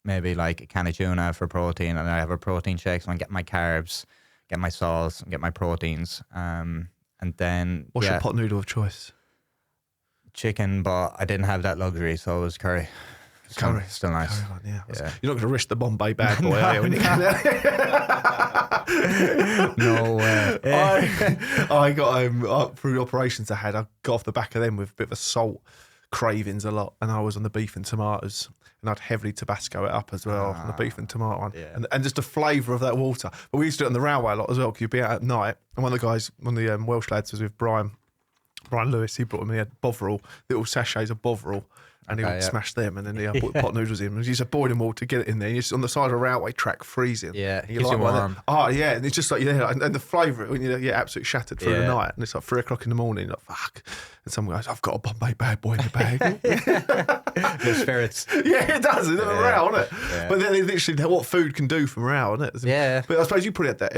Speaker 2: maybe like a can of tuna for protein, and I have a protein shake, so I get my carbs, get my salts, and get my proteins. And then
Speaker 1: what's your pot noodle of choice?
Speaker 2: Chicken, but I didn't have that luxury, so it was curry.
Speaker 1: Curry.
Speaker 2: Still nice.
Speaker 1: Curry one, You're not going to risk the Bombay bad boy, are you? When you
Speaker 2: No way.
Speaker 1: I got through the operations I got off the back of them with a bit of a salt cravings a lot, and I was on the beef and tomatoes, and I'd heavily Tabasco it up as well on the beef and tomato one, and just the flavour of that water. But we used to do it on the railway a lot as well, because you'd be out at night, and one of the Welsh lads was with Brian Lewis. He brought him, he had Bovril, little sachets of Bovril. And he would smash them, and then he put pot noodles in. And he's a boiling water to get it in there. You're just on the side of a railway track, freezing.
Speaker 2: Yeah,
Speaker 1: keeps you warm. And it's just like, and the flavour, when you're absolutely shattered through the night. And it's like 3 o'clock in the morning, like, fuck. And someone goes, I've got a Bombay bad boy in the bag.
Speaker 2: The spirits.
Speaker 1: Yeah, it does. It's a row, isn't it? Yeah. But then literally what food can do for morale, isn't it?
Speaker 2: Yeah.
Speaker 1: But I suppose you probably had that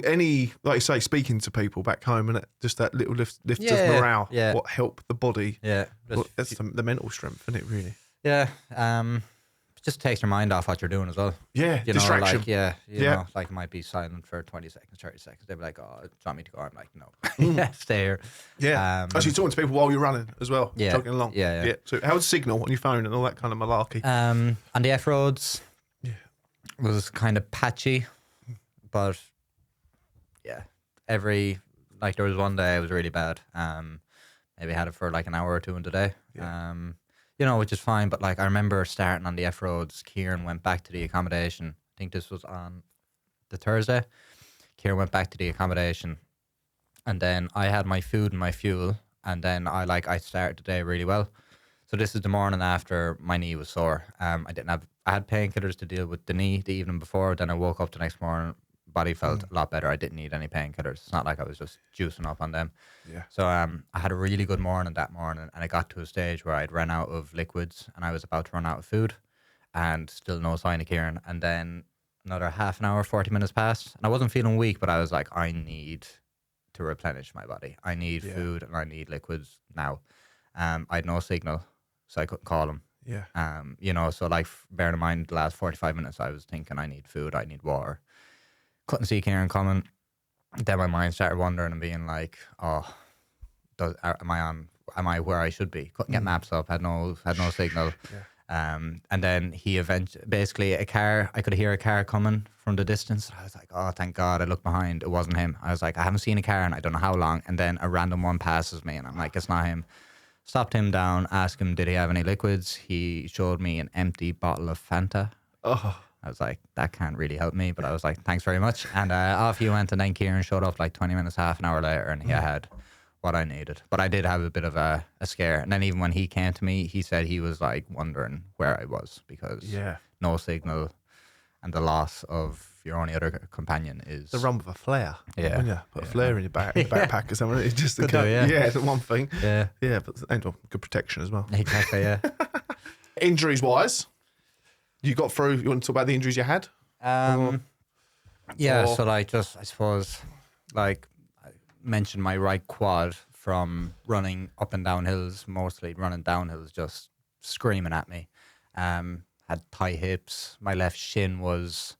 Speaker 1: any, like you say, speaking to people back home, and just that little lift just morale, what help the body.
Speaker 2: Yeah.
Speaker 1: That's the mental strength, isn't it, really?
Speaker 2: Yeah. just takes your mind off what you're doing as well.
Speaker 1: Yeah,
Speaker 2: you
Speaker 1: distraction.
Speaker 2: Know, you know, like it might be silent for 20 seconds, 30 seconds. They'd be like, "Oh, do you want me to go?" I'm like, "No, yeah, stay here."
Speaker 1: Yeah, actually talking to people while you're running as well, jogging along.
Speaker 2: Yeah.
Speaker 1: So how's signal on your phone and all that kind of malarkey?
Speaker 2: On the F roads, was kind of patchy, but yeah, there was one day it was really bad. Maybe had it for like an hour or two in the day. You know, which is fine. But like I remember starting on the F roads, Ciaran went back to the accommodation. I think this was on the Thursday. Ciaran went back to the accommodation, and then I had my food and my fuel, and then I started the day really well. So this is the morning after my knee was sore. I had painkillers to deal with the knee the evening before. Then I woke up the next morning, body felt a lot better. I didn't need any painkillers. It's not like I was just juicing up on them.
Speaker 1: Yeah.
Speaker 2: So I had a really good morning that morning, and I got to a stage where I'd run out of liquids and I was about to run out of food, and still no sign of Ciaran. And then another half an hour, 40 minutes passed, and I wasn't feeling weak, but I was like, I need to replenish my body. I need food and I need liquids now. I had no signal, so I couldn't call him.
Speaker 1: Yeah.
Speaker 2: You know, so like bearing in mind the last 45 minutes, I was thinking I need food, I need water. Couldn't see Ciaran coming. Then my mind started wandering and being like, "Oh, am I where I should be?" Couldn't get maps up. Had no signal. And then he basically I could hear a car coming from the distance. I was like, "Oh, thank God!" I looked behind. It wasn't him. I was like, "I haven't seen a car in I don't know how long." And then a random one passes me, and I'm like, "It's not him." Stopped him down, asked him, did he have any liquids? He showed me an empty bottle of Fanta.
Speaker 1: Oh.
Speaker 2: I was like, that can't really help me, but I was like, thanks very much. And off he went, and then Ciaran showed up like 20 minutes, half an hour later, and he had what I needed. But I did have a bit of a scare. And then even when he came to me, he said he was like wondering where I was because no signal and the loss of your only other companion is...
Speaker 1: The run with a flare.
Speaker 2: Yeah.
Speaker 1: Yeah. Put a flare in your backpack or something. It's just
Speaker 2: Good though,
Speaker 1: it's the one thing.
Speaker 2: Yeah.
Speaker 1: Yeah, but good protection as well.
Speaker 2: Exactly, yeah.
Speaker 1: Injuries wise, you got through. You want to talk about the injuries you had?
Speaker 2: So like I suppose like I mentioned my right quad from running up and down hills, mostly running down hills, just screaming at me. Had thigh hips. My left shin was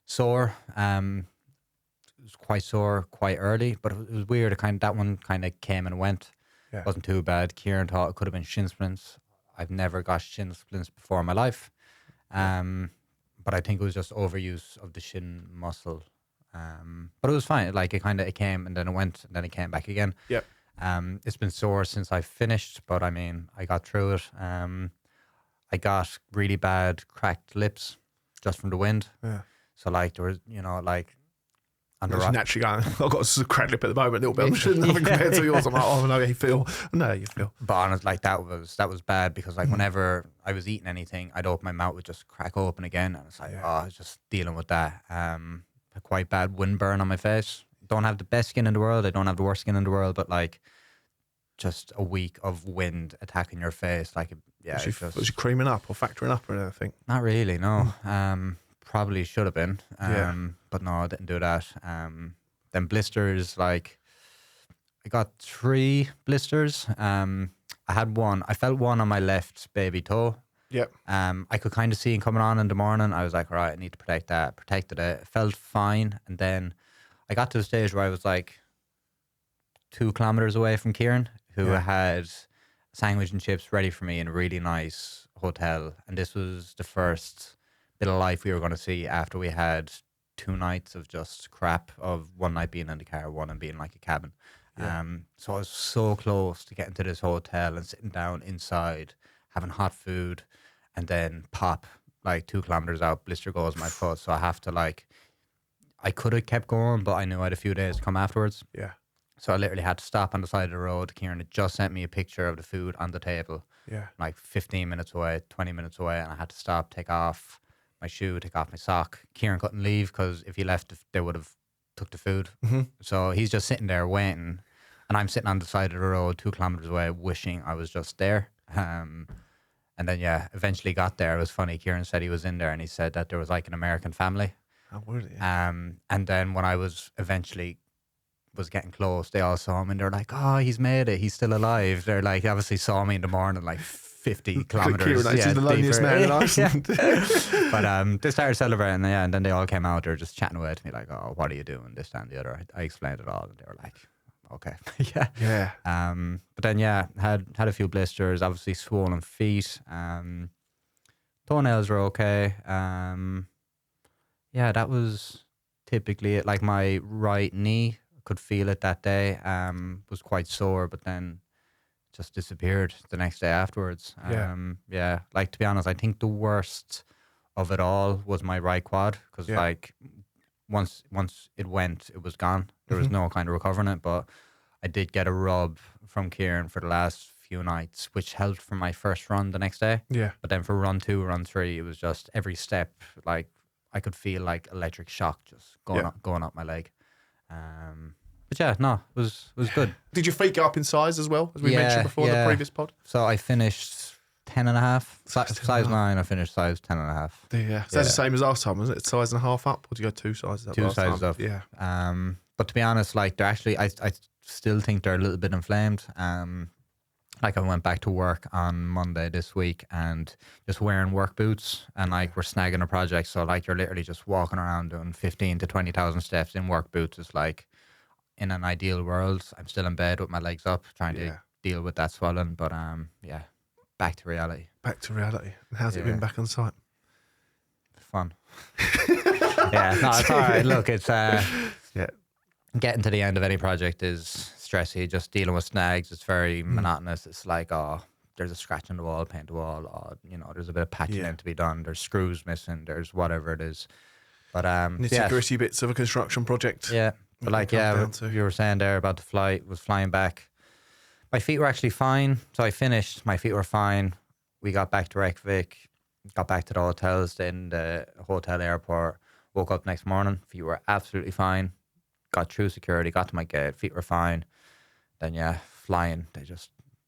Speaker 2: sore. It was quite sore quite early, but it was weird. That one kind of came and went.
Speaker 1: Yeah.
Speaker 2: Wasn't too bad. Ciaran thought it could have been shin splints. I've never got shin splints before in my life. But I think it was just overuse of the shin muscle. But it was fine. Like it came and then it went and then it came back again.
Speaker 1: Yep.
Speaker 2: It's been sore since I finished, but I mean, I got through it. I got really bad cracked lips just from the wind.
Speaker 1: Yeah.
Speaker 2: So like there was, like on the
Speaker 1: naturally going, I've got a cracked lip at the moment, a little bit. Nothing compared to yours. I'm like, oh no, you feel.
Speaker 2: But honestly, like that was bad because like whenever I was eating anything, I'd open my mouth would just crack open again, and it's like I was just dealing with that. A quite bad windburn on my face. Don't have the best skin in the world. I don't have the worst skin in the world, but like just a week of wind attacking your face, like
Speaker 1: was you creaming up or factoring up or anything?
Speaker 2: Not really, no. Probably should have been. But no, I didn't do that. Then blisters, like I got 3 blisters. I had one. I felt one on my left baby toe.
Speaker 1: Yep.
Speaker 2: I could kind of see it coming on in the morning. I was like, all right, I need to protect that. Protected it. It felt fine. And then I got to the stage where I was like 2 kilometers away from Ciaran, who had sandwich and chips ready for me in a really nice hotel. And this was the first bit of life we were going to see after we had 2 nights of just crap, of one night being in the car, one and being like a cabin. So I was so close to getting to this hotel and sitting down inside, having hot food, and then pop, like 2 kilometers out, blister goes in my foot. So I have to I could have kept going, but I knew I had a few days to come afterwards.
Speaker 1: Yeah.
Speaker 2: So I literally had to stop on the side of the road. Ciaran had just sent me a picture of the food on the table.
Speaker 1: Yeah.
Speaker 2: Like 15 minutes away, 20 minutes away, and I had to stop, take off my shoe, take off my sock. Ciaran couldn't leave because if he left, they would have took the food.
Speaker 1: Mm-hmm.
Speaker 2: So he's just sitting there waiting, and I'm sitting on the side of the road 2 kilometers away wishing I was just there. And then, eventually got there. It was funny. Ciaran said he was in there and he said that there was like an American family.
Speaker 1: Oh, really?
Speaker 2: And then when I was getting close, they all saw him and they're like, oh, he's made it. He's still alive. They're like, obviously saw me in the morning, like 50 kilometers.
Speaker 1: Ciaran, he's the loneliest man in Iceland.
Speaker 2: But they started celebrating, and then they all came out. They were just chatting away to me like, "Oh, what are you doing? This, that, and the other." I explained it all, and they were like, "Okay,
Speaker 1: Yeah.
Speaker 2: But then had a few blisters, obviously swollen feet. Toenails were okay. That was typically it. Like my right knee, could feel it that day. Was quite sore, but then just disappeared the next day afterwards. Like, to be honest, I think the worst of it all was my right quad, because like once it went, it was gone. There was no kind of recovering it. But I did get a rub from Ciaran for the last few nights, which helped for my first run the next day.
Speaker 1: Yeah.
Speaker 2: But then for run 2, run 3, it was just every step, like I could feel like electric shock just going up my leg. But yeah, no, it was good.
Speaker 1: Did your feet go up in size as well, as we mentioned before in the previous pod?
Speaker 2: So I finished 10.5. Size 9, I finished size 10.5.
Speaker 1: Yeah. So that's the same as last time, isn't it? Size and a half up? Or do you go 2 sizes up?
Speaker 2: 2 sizes
Speaker 1: time?
Speaker 2: up.
Speaker 1: Yeah.
Speaker 2: But to be honest, like, they're actually, I still think they're a little bit inflamed. Like, I went back to work on Monday this week and just wearing work boots, and like, we're snagging a project. So like, you're literally just walking around doing 15 to 20,000 steps in work boots. It's like, in an ideal world, I'm still in bed with my legs up trying to deal with that swelling. But back to reality.
Speaker 1: Back to reality. And how's it been back on site?
Speaker 2: Fun. No, it's all right. Look, it's getting to the end of any project is stressy. Just dealing with snags, it's very monotonous. It's like, oh, there's a scratch on the wall, paint the wall, or, there's a bit of patching in to be done, there's screws missing, there's whatever it is. But
Speaker 1: nitty-gritty bits of a construction project.
Speaker 2: Yeah. But like, you were saying there about the flight, was flying back. My feet were actually fine. So I finished, my feet were fine. We got back to Reykjavik, got back to the hotel, stayed in the hotel airport, woke up next morning, feet were absolutely fine. Got through security, got to my gate, feet were fine. Then flying, it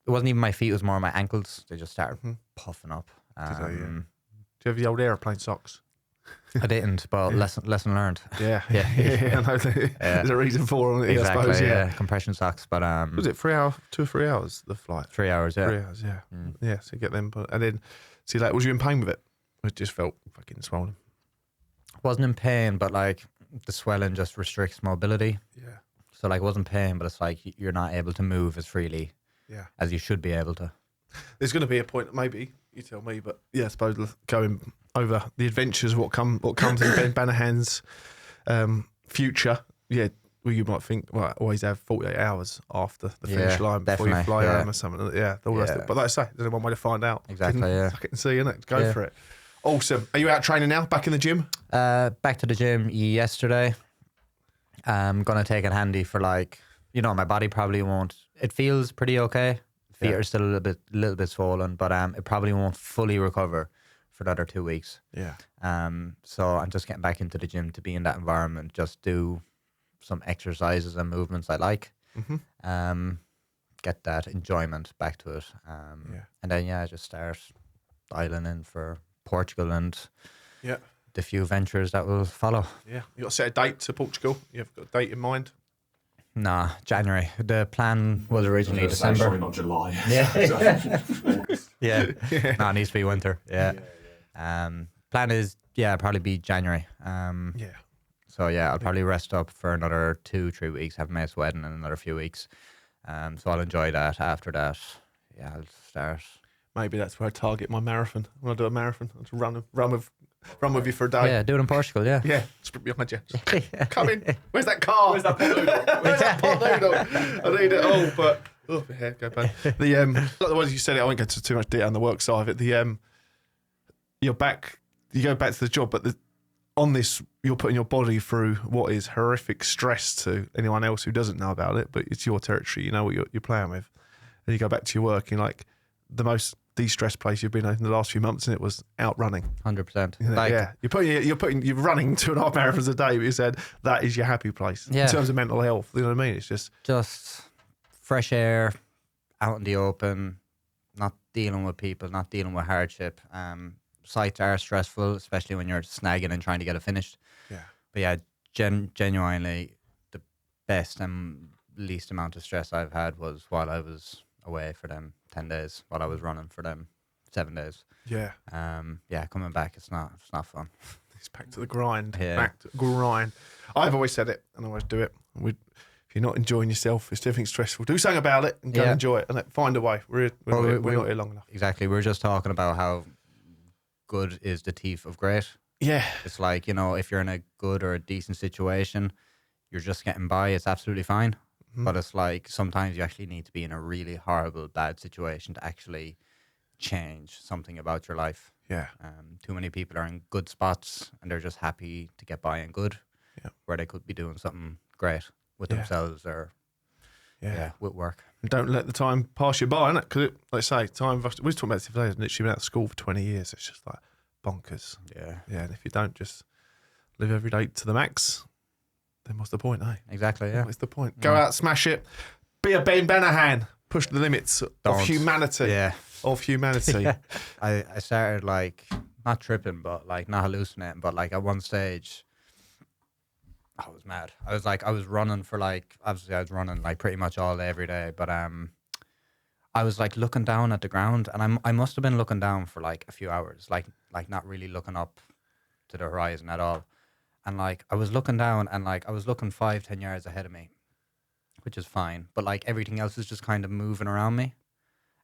Speaker 2: wasn't even my feet, it was more my ankles. They just started puffing up.
Speaker 1: Do you have the old airplane socks?
Speaker 2: I didn't, but lesson learned.
Speaker 1: Yeah. I know there's a reason for it,
Speaker 2: exactly,
Speaker 1: I suppose.
Speaker 2: Compression socks, but
Speaker 1: was it 3 hours, 2 or 3 hours, the flight?
Speaker 2: 3 hours, yeah.
Speaker 1: 3 hours, yeah. Yeah, so you get them, and then see, like, was you in pain with it? It just felt fucking swollen.
Speaker 2: Wasn't in pain, but like, the swelling just restricts mobility. Yeah. So like, it wasn't pain, but it's like you're not able to move as freely as you should be able to.
Speaker 1: There's going to be a point, maybe you tell me, but I suppose going over the adventures, what comes in Banaghan's future. Yeah, well, you might think, well, always have 48 hours after the finish line before you fly home or something. Yeah, the rest of it. But like I say, there's only one way to find out.
Speaker 2: Exactly.
Speaker 1: Suck it and see, innit? Go for it. Awesome. Are you out training now? Back in the gym?
Speaker 2: Back to the gym yesterday. I'm gonna take it handy for, like, my body probably won't. It feels pretty okay. Feet are still a little bit swollen, but it probably won't fully recover for another 2 weeks.
Speaker 1: Yeah.
Speaker 2: So I'm just getting back into the gym to be in that environment, just do some exercises and movements I like. Get that enjoyment back to it. And then just start dialing in for Portugal and the few ventures that will follow. Yeah.
Speaker 1: You got to set a date to Portugal? You've got a date in mind?
Speaker 2: Nah, January. The plan was originally December.
Speaker 3: Sorry, not July.
Speaker 2: Yeah. No, it needs to be winter. Yeah. Plan is probably be January. So I'll probably rest up for another 2-3 weeks, have a mate's wedding in another few weeks. So I'll enjoy that. After that, I'll start.
Speaker 1: Maybe that's where I target my marathon. When I do a marathon, I'll just run with you for a day.
Speaker 2: Yeah, do it in Portugal, yeah.
Speaker 1: Yeah, sprint behind you. Come in. Where's that car? Where's that pot noodle? Where's that pot noodle? I need it all, but go back. Like the ones you said, I won't go into too much detail on the work side of it. You're back. You go back to the job, but on this, you're putting your body through what is horrific stress to anyone else who doesn't know about it. But it's your territory. You know what you're playing with, and you go back to your work. And like the most de-stressed place you've been in the last few months, and it was out running.
Speaker 2: 100%.
Speaker 1: You're running 2.5 marathons a day, but you said that is your happy place in terms of mental health. You know what I mean? It's just
Speaker 2: fresh air, out in the open, not dealing with people, not dealing with hardship. Sites are stressful, especially when you're snagging and trying to get it finished. Yeah. But genuinely, the best and least amount of stress I've had was while I was away for them 10 days, while I was running for them 7 days.
Speaker 1: Yeah.
Speaker 2: Coming back, it's not fun.
Speaker 1: It's back to the grind.
Speaker 2: Yeah.
Speaker 1: Back to the grind. I've always said it and I always do it. If you're not enjoying yourself, it's definitely stressful. Do something about it and go and enjoy it and find a way. We're not here long enough.
Speaker 2: Exactly. We were just talking about how good is the teeth of great.
Speaker 1: Yeah.
Speaker 2: It's like, if you're in a good or a decent situation, you're just getting by, it's absolutely fine. Mm-hmm. But it's like sometimes you actually need to be in a really horrible, bad situation to actually change something about your life.
Speaker 1: Yeah.
Speaker 2: Too many people are in good spots and they're just happy to get by in good, where they could be doing something great with themselves or with work.
Speaker 1: And don't let the time pass you by, innit? Because, like I say, we were talking about this today, isn't it? She's been out of school for 20 years. It's just like bonkers.
Speaker 2: Yeah.
Speaker 1: Yeah, and if you don't just live every day to the max, then what's the point, eh?
Speaker 2: Exactly, yeah.
Speaker 1: What's the point? Go out, smash it, be a Ben Banaghan, push the limits of humanity.
Speaker 2: Yeah.
Speaker 1: Of humanity.
Speaker 2: Yeah. I started like, not tripping, but like not hallucinating, but like at one stage, I was mad. I was running for like, obviously I was running like pretty much all day, every day, but I was like looking down at the ground and I must have been looking down for like a few hours, like not really looking up to the horizon at all. And like I was looking down and like I was looking 5-10 yards ahead of me, which is fine. But like everything else is just kind of moving around me.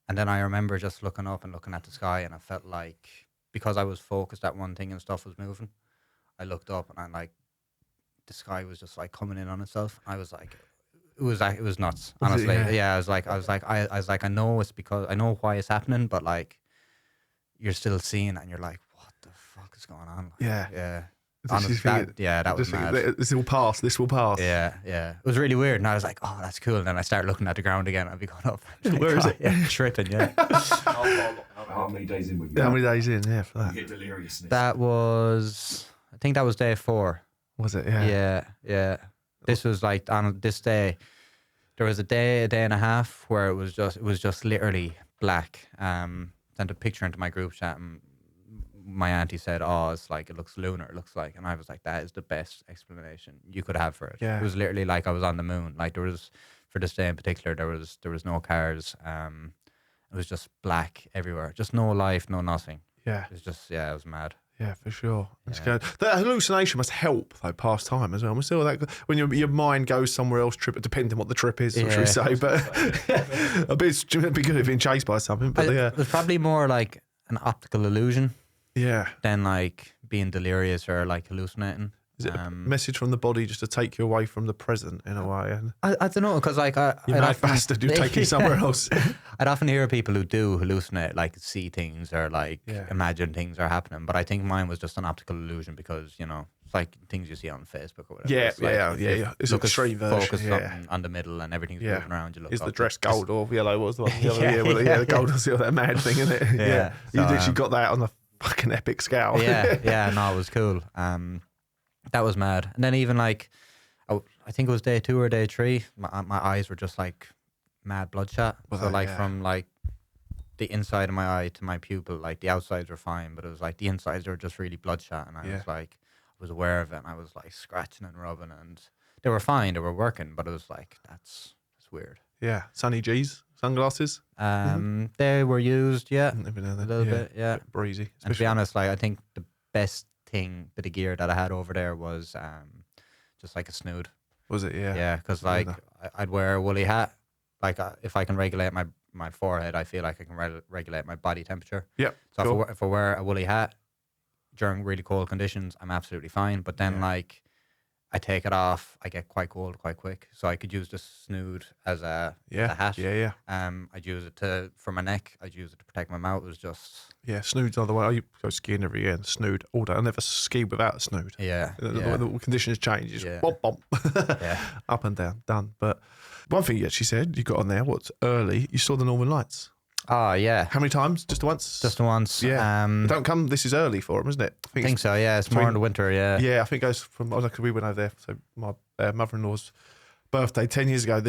Speaker 2: And then I remember just looking up and looking at the sky and I felt like, because I was focused at one thing and stuff was moving, I looked up and I like, the sky was just like coming in on itself. I was like, it was nuts. Honestly, I was like, I know it's because I know why it's happening, but like, you're still seeing it and you're like, what the fuck is going on? Like, yeah. Honestly, that was mad.
Speaker 1: This will pass. This will pass.
Speaker 2: Yeah. It was really weird, and I was like, "Oh, that's cool." And then I started looking at the ground again. I'd be going up.
Speaker 1: Where is it?
Speaker 2: Yeah, tripping. Yeah.
Speaker 3: How many days in were you?
Speaker 1: How many days in? Yeah, for that.
Speaker 3: You get deliriousness.
Speaker 2: That was, I think that was day 4.
Speaker 1: Was it? Yeah.
Speaker 2: Yeah. This was like on this day. There was a day and a half where it was just literally black. Sent a picture into my group chat and my auntie said, "Oh, it's like it looks lunar. It looks like," and I was like, "That is the best explanation you could have for it."
Speaker 1: Yeah.
Speaker 2: It was literally like I was on the moon. Like there was, for this day in particular, there was no cars. It was just black everywhere. Just no life, no nothing.
Speaker 1: Yeah.
Speaker 2: It was just it was mad.
Speaker 1: Yeah, for sure.
Speaker 2: Yeah.
Speaker 1: That hallucination must help, though, past time as well. We still that when your mind goes somewhere else, depending on what the trip is, should we say? But it'd be good if being chased by something. But
Speaker 2: it was probably more like an optical illusion.
Speaker 1: Yeah.
Speaker 2: Than like being delirious or like hallucinating.
Speaker 1: Is it a message from the body just to take you away from the present in a way? And
Speaker 2: I don't know, because like
Speaker 1: you mad bastard, you're taking somewhere else.
Speaker 2: I'd often hear people who do hallucinate, like see things or like imagine things are happening. But I think mine was just an optical illusion because it's like things you see on Facebook or whatever.
Speaker 1: Yeah. It's an extreme version.
Speaker 2: Focus on the middle and everything's moving around. You look.
Speaker 1: Is the dress gold or yellow? What was the one the other year? The gold was that mad thing, isn't it? Yeah. You literally got that on the fucking epic scale.
Speaker 2: No, it was cool. That was mad. And then even like, I think it was day 2 or day 3, my eyes were just like mad bloodshot. From like the inside of my eye to my pupil, like the outsides were fine, but it was like the insides were just really bloodshot. And I was like, I was aware of it and I was like scratching and rubbing and they were fine, they were working, but it was like, that's weird.
Speaker 1: Yeah. Sunny G's, sunglasses.
Speaker 2: They were used, a
Speaker 1: little
Speaker 2: bit, yeah.
Speaker 1: Bit breezy.
Speaker 2: And to be honest, like I think the best bit of gear that I had over there was just like a snood.
Speaker 1: Was it? Yeah.
Speaker 2: Yeah, because like I'd wear a woolly hat. Like if I can regulate my forehead, I feel like I can regulate my body temperature.
Speaker 1: Yep.
Speaker 2: So
Speaker 1: cool.
Speaker 2: if I wear a woolly hat during really cold conditions, I'm absolutely fine. But then like I take it off, I get quite cold quite quick. So I could use the snood as a hat.
Speaker 1: Yeah.
Speaker 2: I'd use it for my neck. I'd use it to protect my mouth. It was just...
Speaker 1: Yeah, snoods are the way. I go skiing every year and snood all day. I never ski without a snood.
Speaker 2: Yeah.
Speaker 1: The conditions change. It's bump, bump. Up and down, done. But one thing she said, you got on there, what's early, you saw the Northern Lights.
Speaker 2: Oh, yeah.
Speaker 1: How many times? Just once?
Speaker 2: Just once.
Speaker 1: Yeah. Don't come, this is early for them, isn't it?
Speaker 2: I think so, yeah. It's more in the winter, yeah.
Speaker 1: Yeah, I think it goes from, we went over there, so my mother-in-law's birthday 10 years ago,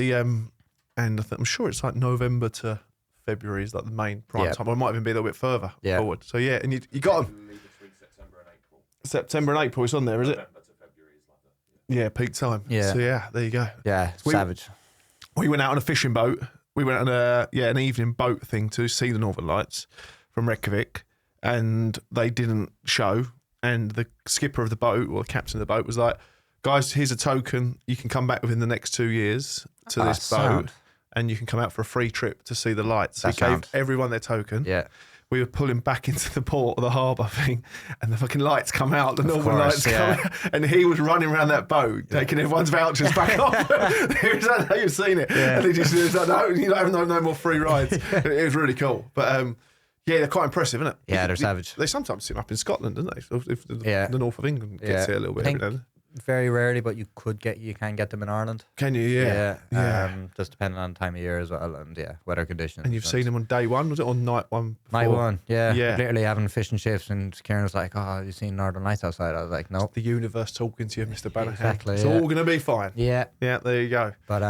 Speaker 1: and I'm sure it's like November to February is like the main prime time. Or it might even be a little bit further forward. So yeah, and you got them.
Speaker 3: September and April.
Speaker 1: September and April, it's on there, is it?
Speaker 3: November to February is like that.
Speaker 1: Yeah, peak time.
Speaker 2: Yeah.
Speaker 1: So yeah, there you go.
Speaker 2: Yeah, savage.
Speaker 1: We went out on a fishing boat. We went on an evening boat thing to see the Northern Lights. from Reykjavik, and they didn't show. And the skipper of the boat, or the captain of the boat, was like, "Guys, here's a token. You can come back within the next 2 years to this boat, and you can come out for a free trip to see the lights." So he gave everyone their token.
Speaker 2: Yeah.
Speaker 1: We were pulling back into the port or the harbour thing, and the fucking lights come out, the northern lights come out, and he was running around that boat, taking everyone's vouchers back off. He was like, "No, you've seen it." Yeah. And he just was like, "No, you don't have no more free rides." It was really cool. But yeah, they're quite impressive, isn't it?
Speaker 2: Yeah, they're savage.
Speaker 1: They sometimes sit up in Scotland, don't they? So if the north of England gets here a little bit every now.
Speaker 2: Very rarely, but you can get them in Ireland.
Speaker 1: Can you? Yeah.
Speaker 2: Just depending on time of year as well, and weather conditions.
Speaker 1: And you've seen them on day one, was it, or night one? Before?
Speaker 2: Night one, yeah. Literally having fishing shifts, and Ciaran was like, "Oh, have you seen Northern Lights outside?" I was like, "No."
Speaker 1: The universe talking to you, Mr. Banaghan.
Speaker 2: Exactly.
Speaker 1: It's all going to be fine.
Speaker 2: Yeah.
Speaker 1: Yeah, there you go.
Speaker 2: But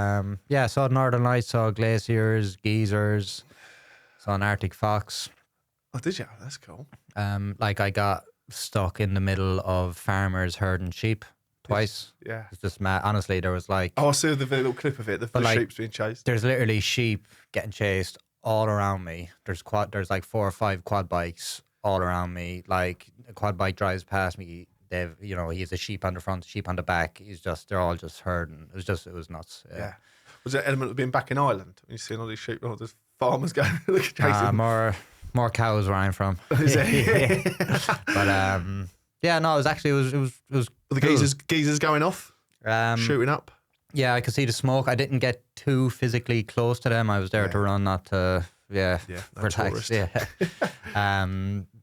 Speaker 2: saw Northern Lights, saw glaciers, geysers, saw an Arctic fox.
Speaker 1: Oh, did you? That's cool.
Speaker 2: I got stuck in the middle of farmers herding sheep. Twice.
Speaker 1: Yeah.
Speaker 2: It's just mad. Honestly, there was like...
Speaker 1: Oh, I see the little clip of it. The sheep's being chased.
Speaker 2: There's literally sheep getting chased all around me. There's like 4 or 5 quad bikes all around me. Like, a quad bike drives past me. They've, he has a sheep on the front, a sheep on the back. They're all just herding. It was nuts. Yeah.
Speaker 1: Was there an element of being back in Ireland? When you see all these sheep, all these farmers going chasing?
Speaker 2: More cows where I'm from.
Speaker 1: Is it?
Speaker 2: But, yeah, no, it was
Speaker 1: the
Speaker 2: cool.
Speaker 1: geysers going off, shooting up.
Speaker 2: Yeah, I could see the smoke. I didn't get too physically close to them. I was there to run, not to relax. Yeah.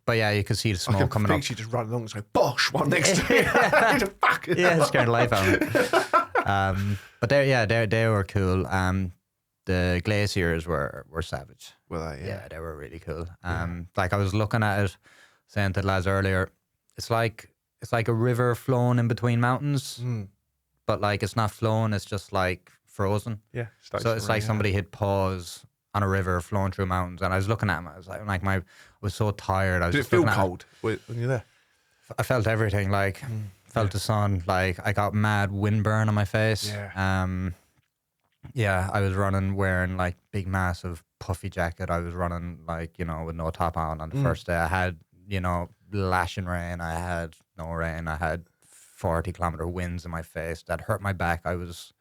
Speaker 2: But yeah, you could see the smoke coming up.
Speaker 1: She just run along and say, "Bosh!" One next to me.
Speaker 2: Yeah, scared the life out of me. But they were cool. The glaciers were savage.
Speaker 1: Well,
Speaker 2: yeah, they were really cool. Like I was looking at it, saying to the lads earlier. It's like a river flowing in between mountains, but like it's not flowing. It's just like frozen.
Speaker 1: Yeah.
Speaker 2: So it's like somebody hit pause on a river flowing through mountains, and I was looking at them. I was like I was so tired.
Speaker 1: Did it feel cold when you're there?
Speaker 2: I felt everything. Like felt the sun. Like I got mad windburn on my face. Yeah. I was running wearing like big massive puffy jacket. I was running like with no top on the first day. I had lashing rain. I had no rain. I had 40-kilometer winds in my face that hurt my back. I was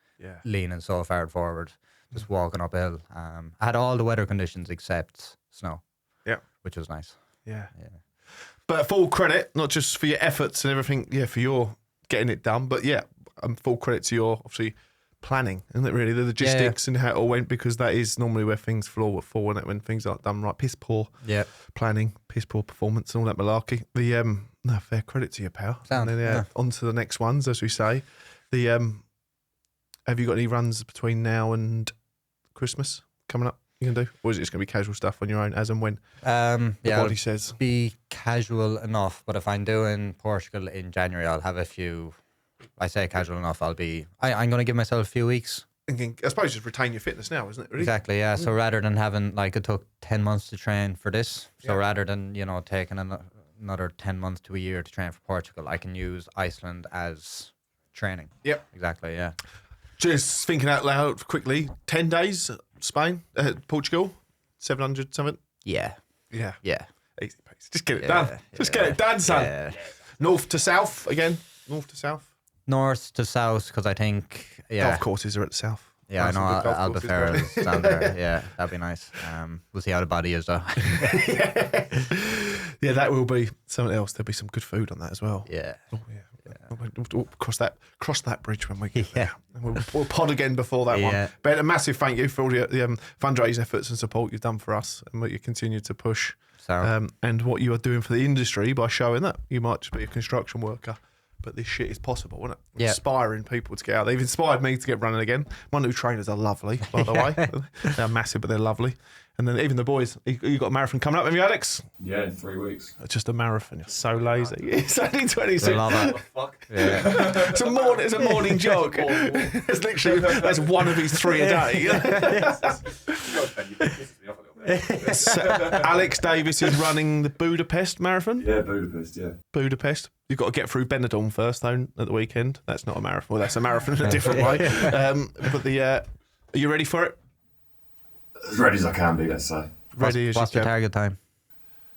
Speaker 2: leaning so far forward, just walking uphill. I had all the weather conditions except snow. Yeah, which was nice.
Speaker 1: Yeah. But full credit, not just for your efforts and everything. Yeah, for your getting it done, but full credit to your obviously planning, isn't it? Really, the logistics and how it all went, because that is normally where things fall, isn't it? When things aren't done right, piss poor planning, piss poor performance, and all that malarkey. Fair credit to you, pal. And then on to the next ones, as we say. Have you got any runs between now and Christmas coming up? You can do, or is it just going to be casual stuff on your own as and when the body says?
Speaker 2: Be casual enough, but if I'm doing Portugal in January, I'll have a few. I say casual enough. I'm going to give myself a few weeks.
Speaker 1: I suppose just retain your fitness now, isn't it? Really?
Speaker 2: Exactly. Yeah. So rather than having it took 10 months to train for this. So rather than taking another 10 months to a year to train for Portugal, I can use Iceland as training. Yep. Exactly. Yeah.
Speaker 1: Just thinking out loud quickly. 10 days, Spain, Portugal, 700 something.
Speaker 2: Yeah.
Speaker 1: Yeah.
Speaker 2: Yeah.
Speaker 1: Easy pace. Just get it done. Just get it done, son. Yeah. North to south again. North to south.
Speaker 2: North to south, because I think
Speaker 1: golf courses are at the south.
Speaker 2: Yeah, I know Albufeira is down there. Yeah, that'd be nice. We'll see how the body is though.
Speaker 1: Yeah, that will be something else. There'll be some good food on that as well.
Speaker 2: Yeah.
Speaker 1: Oh yeah. We'll cross that bridge when we get there. And we'll pod again before that one. Ben, a massive thank you for all the fundraising efforts and support you've done for us, and what you continue to push, and what you are doing for the industry by showing that you might just be a construction worker, but this shit is possible, isn't it?
Speaker 2: Yeah.
Speaker 1: Inspiring people to get out. They've inspired me to get running again. My new trainers are lovely, by the way. They're massive, but they're lovely. And then even the boys, you got a marathon coming up, haven't you, Alex?
Speaker 3: Yeah, in 3 weeks.
Speaker 1: Just a marathon. You're so lazy. It's only 26.
Speaker 2: I love it.
Speaker 3: Fuck.
Speaker 2: Yeah.
Speaker 1: It's a morning jog. It's literally, that's one of his 3 a day. So, Alex Davis is running the Budapest Marathon.
Speaker 3: Yeah, Budapest, yeah.
Speaker 1: Budapest. You've got to get through Benidorm first, though, at the weekend. That's not a marathon. Well, that's a marathon in a different way. But are you ready for it?
Speaker 3: As ready as I can be, let's say.
Speaker 1: Ready as
Speaker 2: What's
Speaker 1: you
Speaker 2: the
Speaker 1: can.
Speaker 2: target time?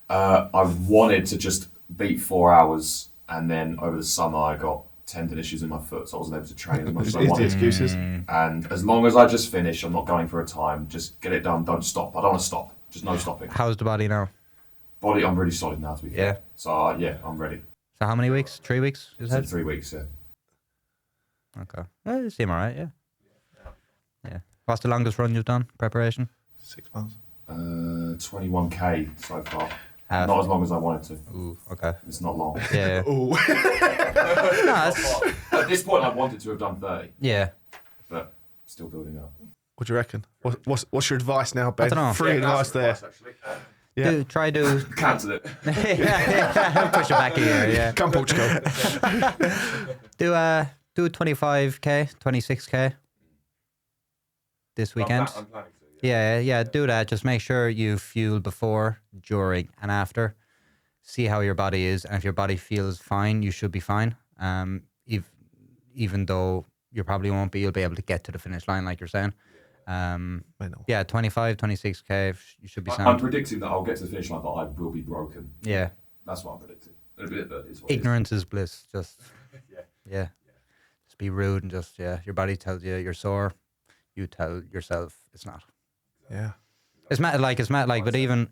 Speaker 3: I wanted to just beat 4 hours, and then over the summer I got tendon issues in my foot, so I wasn't able to train as much as I
Speaker 1: It's the
Speaker 3: wanted.
Speaker 1: excuses.
Speaker 3: And as long as I just finish, I'm not going for a time. Just get it done. Don't stop. I don't want to stop. Just no stopping.
Speaker 2: How's the body now?
Speaker 3: Body, I'm really solid now, to be fair.
Speaker 2: Yeah.
Speaker 3: So yeah, I'm ready.
Speaker 2: So how many weeks? 3 weeks? You
Speaker 3: So
Speaker 2: said?
Speaker 3: 3 weeks, yeah.
Speaker 2: Okay. You seem alright, yeah. Yeah. What's the longest run you've done? Preparation?
Speaker 1: 6 months.
Speaker 3: 21k so far.
Speaker 2: Half.
Speaker 3: Not as long as I wanted to.
Speaker 2: Ooh, okay.
Speaker 3: It's not long.
Speaker 2: Yeah.
Speaker 1: Ooh.
Speaker 2: No,
Speaker 3: At this point, I wanted to have done 30,
Speaker 2: yeah.
Speaker 3: but still building up.
Speaker 1: What do you reckon? What's your advice now, Ben?
Speaker 2: dunno.
Speaker 1: Free advice there.
Speaker 3: Actually.
Speaker 1: Yeah.
Speaker 2: Try do.
Speaker 3: Cancel it.
Speaker 2: Push it back a year, yeah.
Speaker 1: Come Portugal.
Speaker 2: Do 25k, 26k this weekend.
Speaker 3: I'm planning to.
Speaker 2: Yeah, do that. Just make sure you fuel before, during, and after. See how your body is, and if your body feels fine, you should be fine. Even though you probably won't be, you'll be able to get to the finish line, like you're saying. Yeah, 25, 26k, you should be sound.
Speaker 3: I'm predicting that I'll get to the finish line, but I will be broken.
Speaker 2: Yeah.
Speaker 3: That's what I'm predicting. A bit, but it's what
Speaker 2: Ignorance is bliss. Just
Speaker 3: Yeah.
Speaker 2: Just be rude and just your body tells you you're sore. You tell yourself it's not.
Speaker 1: Yeah.
Speaker 2: It's mad like, but even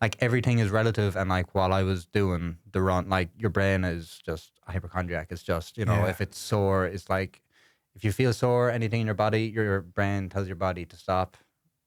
Speaker 2: like everything is relative. And like while I was doing the run, like your brain is just a hypochondriac. It's just if it's sore, it's like if you feel sore, anything in your body, your brain tells your body to stop.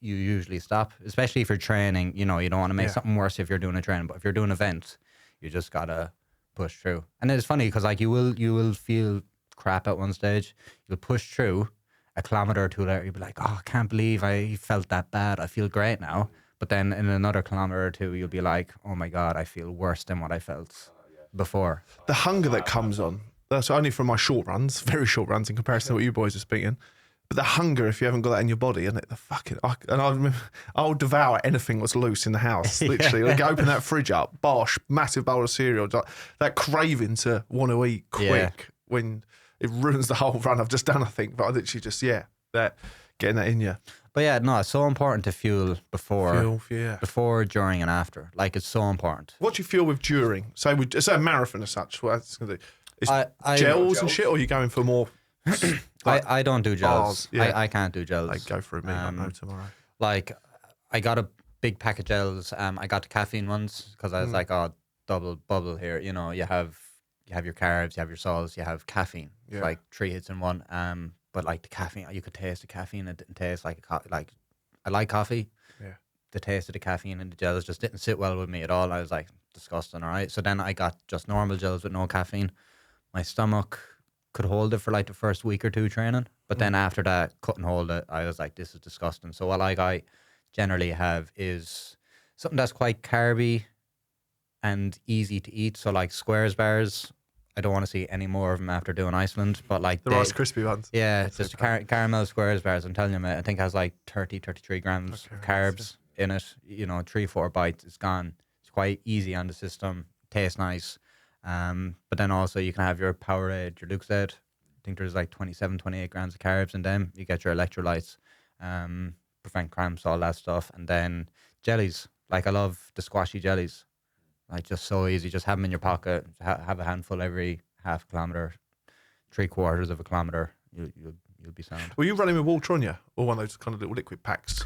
Speaker 2: You usually stop, especially if you're training. You don't want to make something worse if you're doing a training. But if you're doing events, you just gotta push through. And it's funny because like you will feel crap at one stage. You'll push through a kilometer or two later. You'll be like, oh, I can't believe I felt that bad. I feel great now. But then in another kilometer or two, you'll be like, oh my God, I feel worse than what I felt before.
Speaker 1: The hunger that comes on, that's only from my short runs, very short runs in comparison to what you boys are speaking. But the hunger, if you haven't got that in your body, and I'll devour anything that's loose in the house. Literally, like open that fridge up, bosh, massive bowl of cereal. That craving to want to eat quick when it ruins the whole run I've just done. I think, but I literally just that getting that in you.
Speaker 2: But yeah, no, it's so important to fuel before, during, and after. Like it's so important.
Speaker 1: What do you feel with during? Say a marathon as such. What it's going to do? Is gels and shit, or are you going for more?
Speaker 2: I don't do gels.
Speaker 1: Bars, yeah.
Speaker 2: I can't do gels.
Speaker 1: Like go for a meal. I know tomorrow.
Speaker 2: Like I got a big pack of gels. I got the caffeine ones because I was like, oh, double bubble here. You have your carbs, you have your salts, you have caffeine. It's like 3 hits in one. But like the caffeine, you could taste the caffeine. It didn't taste like I like coffee.
Speaker 1: Yeah.
Speaker 2: The taste of the caffeine and the gels just didn't sit well with me at all. I was like, disgusting. All right. So then I got just normal gels with no caffeine. My stomach could hold it for like the first week or two training, but then after that couldn't hold it. I was like, this is disgusting. So what I generally have is something that's quite carby and easy to eat. So like Squares bars, I don't want to see any more of them after doing Iceland, but like
Speaker 1: the Rice Krispie ones.
Speaker 2: Yeah, it's just caramel Squares bars. I'm telling you, mate, I think it has like 33 grams of carbs in it. 3-4 bites, it's gone. It's quite easy on the system, tastes nice. But then also you can have your Powerade, your Lucozade. I think there's like 27, 28 grams of carbs in them. You get your electrolytes, prevent cramps, all that stuff. And then jellies. Like I love the squashy jellies. Like just so easy. Just have them in your pocket. Have a handful every half kilometer, 3/4 of a kilometer. You'll be sound.
Speaker 1: Were you running with water on you, or one of those kind of little liquid packs?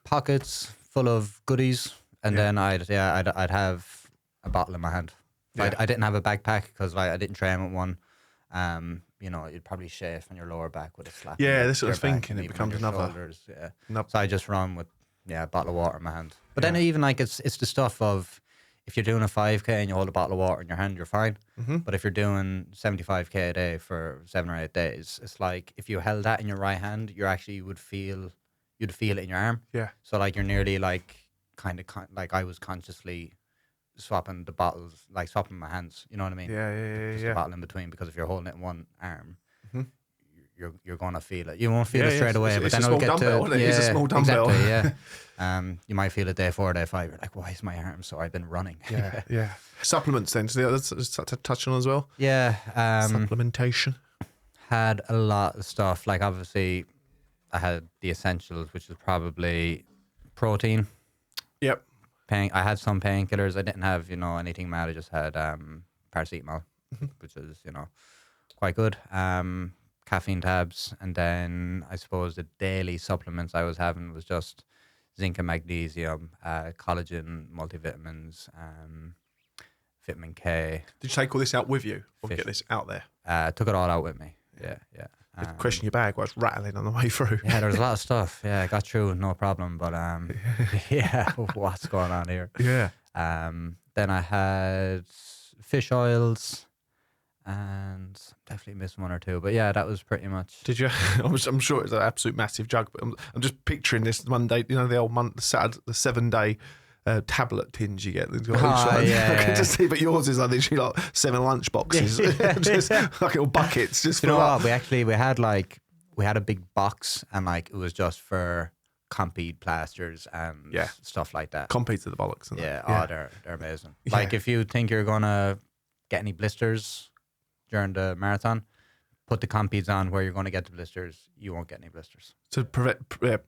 Speaker 2: Pockets full of goodies, and then I'd have a bottle in my hand. I didn't have a backpack because I didn't train with one. You'd probably chafe on your lower back with a slap.
Speaker 1: Yeah, this is what I was thinking. It becomes another.
Speaker 2: Shoulders, So I just run with a bottle of water in my hand. But then even like it's the stuff of if you're doing a 5K and you hold a bottle of water in your hand, you're fine. Mm-hmm. But if you're doing 75K a day for 7 or 8 days, it's like if you held that in your right hand, you'd feel it in your arm. Yeah. So like you're nearly like kind of like I was consciously swapping the bottles, like swapping my hands. You know what I mean?
Speaker 1: Yeah.
Speaker 2: Just a bottle in between, because if you're holding it in one arm, you're gonna feel it. You won't feel it straight away, but then it'll get to
Speaker 1: it's a small dumbbell.
Speaker 2: Exactly, yeah. You might feel it day 4, day 5. You're like, why is my arm sore? I've been running.
Speaker 1: Yeah. Supplements then. So that's to touch on as well.
Speaker 2: Yeah.
Speaker 1: Supplementation.
Speaker 2: Had a lot of stuff. Like obviously, I had the essentials, which is probably protein.
Speaker 1: Yep.
Speaker 2: I had some painkillers. I didn't have, anything mad. I just had paracetamol, which is, quite good. Caffeine tabs, and then I suppose the daily supplements I was having was just zinc and magnesium, collagen, multivitamins, vitamin K.
Speaker 1: Did you take all this out with you, or get this out there?
Speaker 2: Took it all out with me. Yeah.
Speaker 1: Question your bag was rattling on the way through.
Speaker 2: Yeah, there was a lot of stuff. Yeah, I got through, no problem. But yeah, what's going on here?
Speaker 1: Yeah.
Speaker 2: Then I had fish oils, and definitely missed one or two. But yeah, that was pretty much.
Speaker 1: Did you? I'm sure it's an absolute massive jug, but I'm just picturing this Monday. The old the 7-day. Tablet tins you get. I can just see, but yours is like literally like 7 lunch boxes, just like little buckets. Just
Speaker 2: you know what? We had a big box, and like it was just for Compeed plasters and stuff like that.
Speaker 1: Compeeds are the bollocks.
Speaker 2: They're amazing. Yeah. Like if you think you're gonna get any blisters during the marathon, put the Compeeds on where you're gonna get the blisters. You won't get any blisters.
Speaker 1: To prevent
Speaker 2: just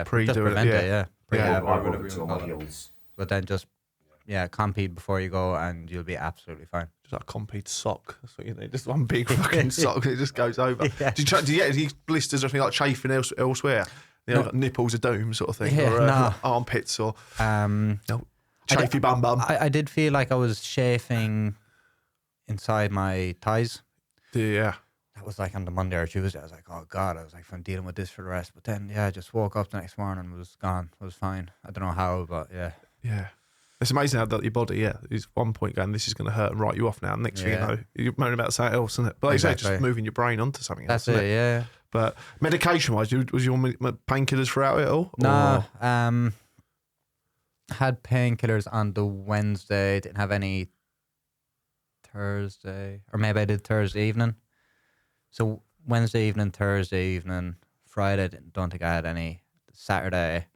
Speaker 2: prevent it. Yeah.
Speaker 3: I got it on my heels.
Speaker 2: But then just Compeed before you go, and you'll be absolutely fine.
Speaker 1: Just like a Compeed sock. That's what you need. Just one big fucking sock. It just goes over. Yeah. Do you get any blisters or anything like chafing elsewhere? Like nipples of doom sort of thing, or armpits, or chafy bum.
Speaker 2: I did feel like I was chafing inside my thighs.
Speaker 1: Yeah.
Speaker 2: That was like on the Monday or Tuesday. I was like, oh God, I was like, I'm dealing with this for the rest. But then, I just woke up the next morning and was gone. It was fine. I don't know how, but yeah.
Speaker 1: Yeah. It's amazing how that your body, is one point going, this is going to hurt and write you off now. Next thing you know, you're moaning about something else, isn't it? But like you say, just moving your brain onto something else.
Speaker 2: That's it, yeah.
Speaker 1: But medication-wise, was you on painkillers throughout it all?
Speaker 2: No. Had painkillers on the Wednesday. Didn't have any Thursday. Or maybe I did Thursday evening. So Wednesday evening, Thursday evening, Friday, don't think I had any. Saturday,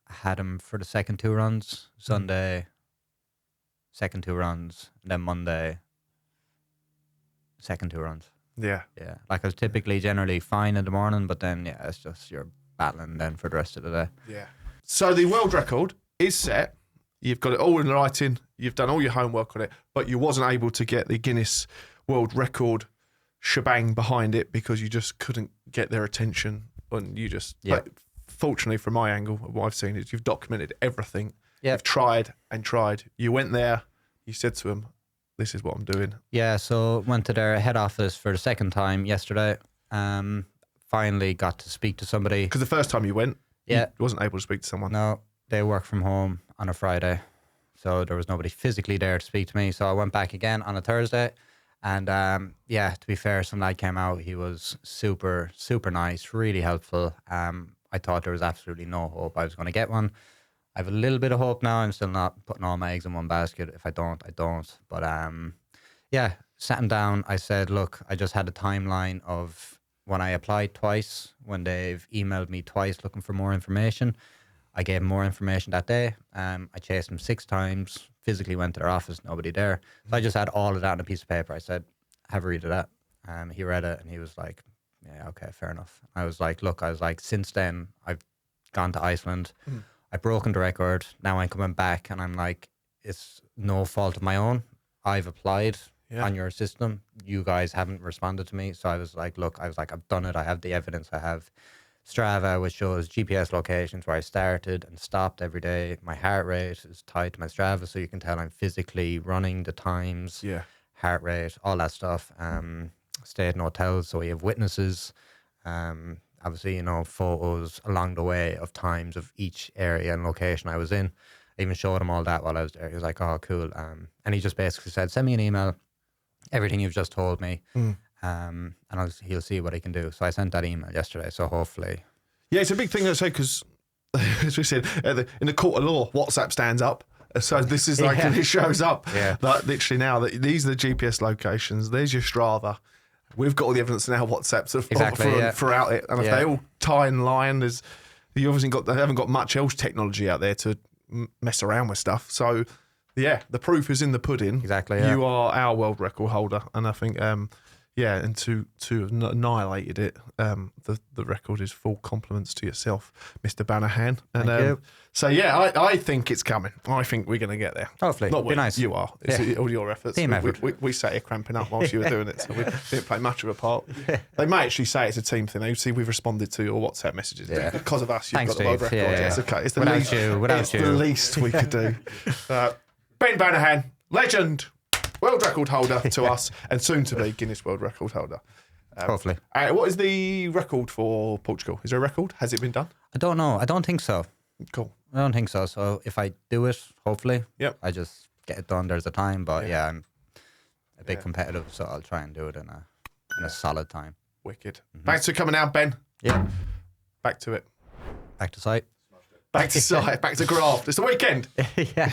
Speaker 2: I had them for the second 2 runs. Sunday, second 2 runs. And then Monday, second 2 runs.
Speaker 1: Yeah.
Speaker 2: Yeah. Like I was typically generally fine in the morning, but then, it's just you're battling then for the rest of the day.
Speaker 1: Yeah. So the world record is set. You've got it all in writing. You've done all your homework on it, but you wasn't able to get the Guinness World Record shebang behind it because you just couldn't get their attention, and you just but fortunately from my angle, what I've seen is you've documented everything. You've tried and tried. You went there, you said to them, this is what I'm doing.
Speaker 2: So went to their head office for the second time yesterday. Finally got to speak to somebody,
Speaker 1: because the first time you went, you wasn't able to speak to someone.
Speaker 2: No, they work from home on a Friday, so there was nobody physically there to speak to me. So I went back again on a Thursday. And to be fair, some lad came out. He was super, super nice, really helpful. I thought there was absolutely no hope I was going to get one. I have a little bit of hope now. I'm still not putting all my eggs in one basket. If I don't, I don't. But sitting down, I said, look, I just had a timeline of when I applied twice, when they've emailed me twice looking for more information. I gave them more information that day. I chased them 6 times, physically went to their office, nobody there. So I just had all of that on a piece of paper. I said, have a read of that. He read it and he was like, yeah, okay, fair enough. I was like, since then, I've gone to Iceland. I've broken the record. Now I'm coming back and I'm like, it's no fault of my own. I've applied on your system. You guys haven't responded to me. So I was like, I've done it. I have the evidence. I have Strava, which shows GPS locations where I started and stopped every day. My heart rate is tied to my Strava, so you can tell I'm physically running the times, heart rate, all that stuff. Stayed in hotels, so we have witnesses. Obviously, photos along the way of times of each area and location I was in. I even showed him all that while I was there. He was like, oh, cool. And he just basically said, send me an email, everything you've just told me. And he'll see what he can do. So I sent that email yesterday. So hopefully,
Speaker 1: it's a big thing to say because, as we said, in the court of law, WhatsApp stands up. So this is like it shows up. Like literally now that these are the GPS locations. There's your Strava. We've got all the evidence now. WhatsApp's throughout it, and if they all tie in line, they haven't got much else technology out there to mess around with stuff. So the proof is in the pudding.
Speaker 2: Exactly.
Speaker 1: You are our world record holder, and I think. and to have annihilated it. The record is full compliments to yourself, Mr. Banaghan. And
Speaker 2: Thank you.
Speaker 1: so I think it's coming. I think we're going to get there.
Speaker 2: Hopefully,
Speaker 1: not
Speaker 2: be nice.
Speaker 1: You are. It's all your efforts.
Speaker 2: Team effort.
Speaker 1: We sat here cramping up whilst you were doing it, so we didn't play much of a part. They may actually say it's a team thing. They see we've responded to your WhatsApp messages because of us. You've got the world record. Yeah. It's okay. It's the the least we could do. Ben Banaghan, legend. World record holder to us, and soon to be Guinness World Record holder.
Speaker 2: Hopefully.
Speaker 1: What is the record for Portugal? Is there a record? Has it been done?
Speaker 2: I don't know. I don't think so.
Speaker 1: Cool.
Speaker 2: I don't think so. So if I do it, hopefully,
Speaker 1: I
Speaker 2: just get it done. There's a time, but I'm a bit competitive, so I'll try and do it in a solid time.
Speaker 1: Wicked. Thanks for coming out, Ben.
Speaker 2: Yeah.
Speaker 1: Back to it.
Speaker 2: Back to sight.
Speaker 1: Back to sight. Back to graft. It's the weekend.
Speaker 2: Yeah.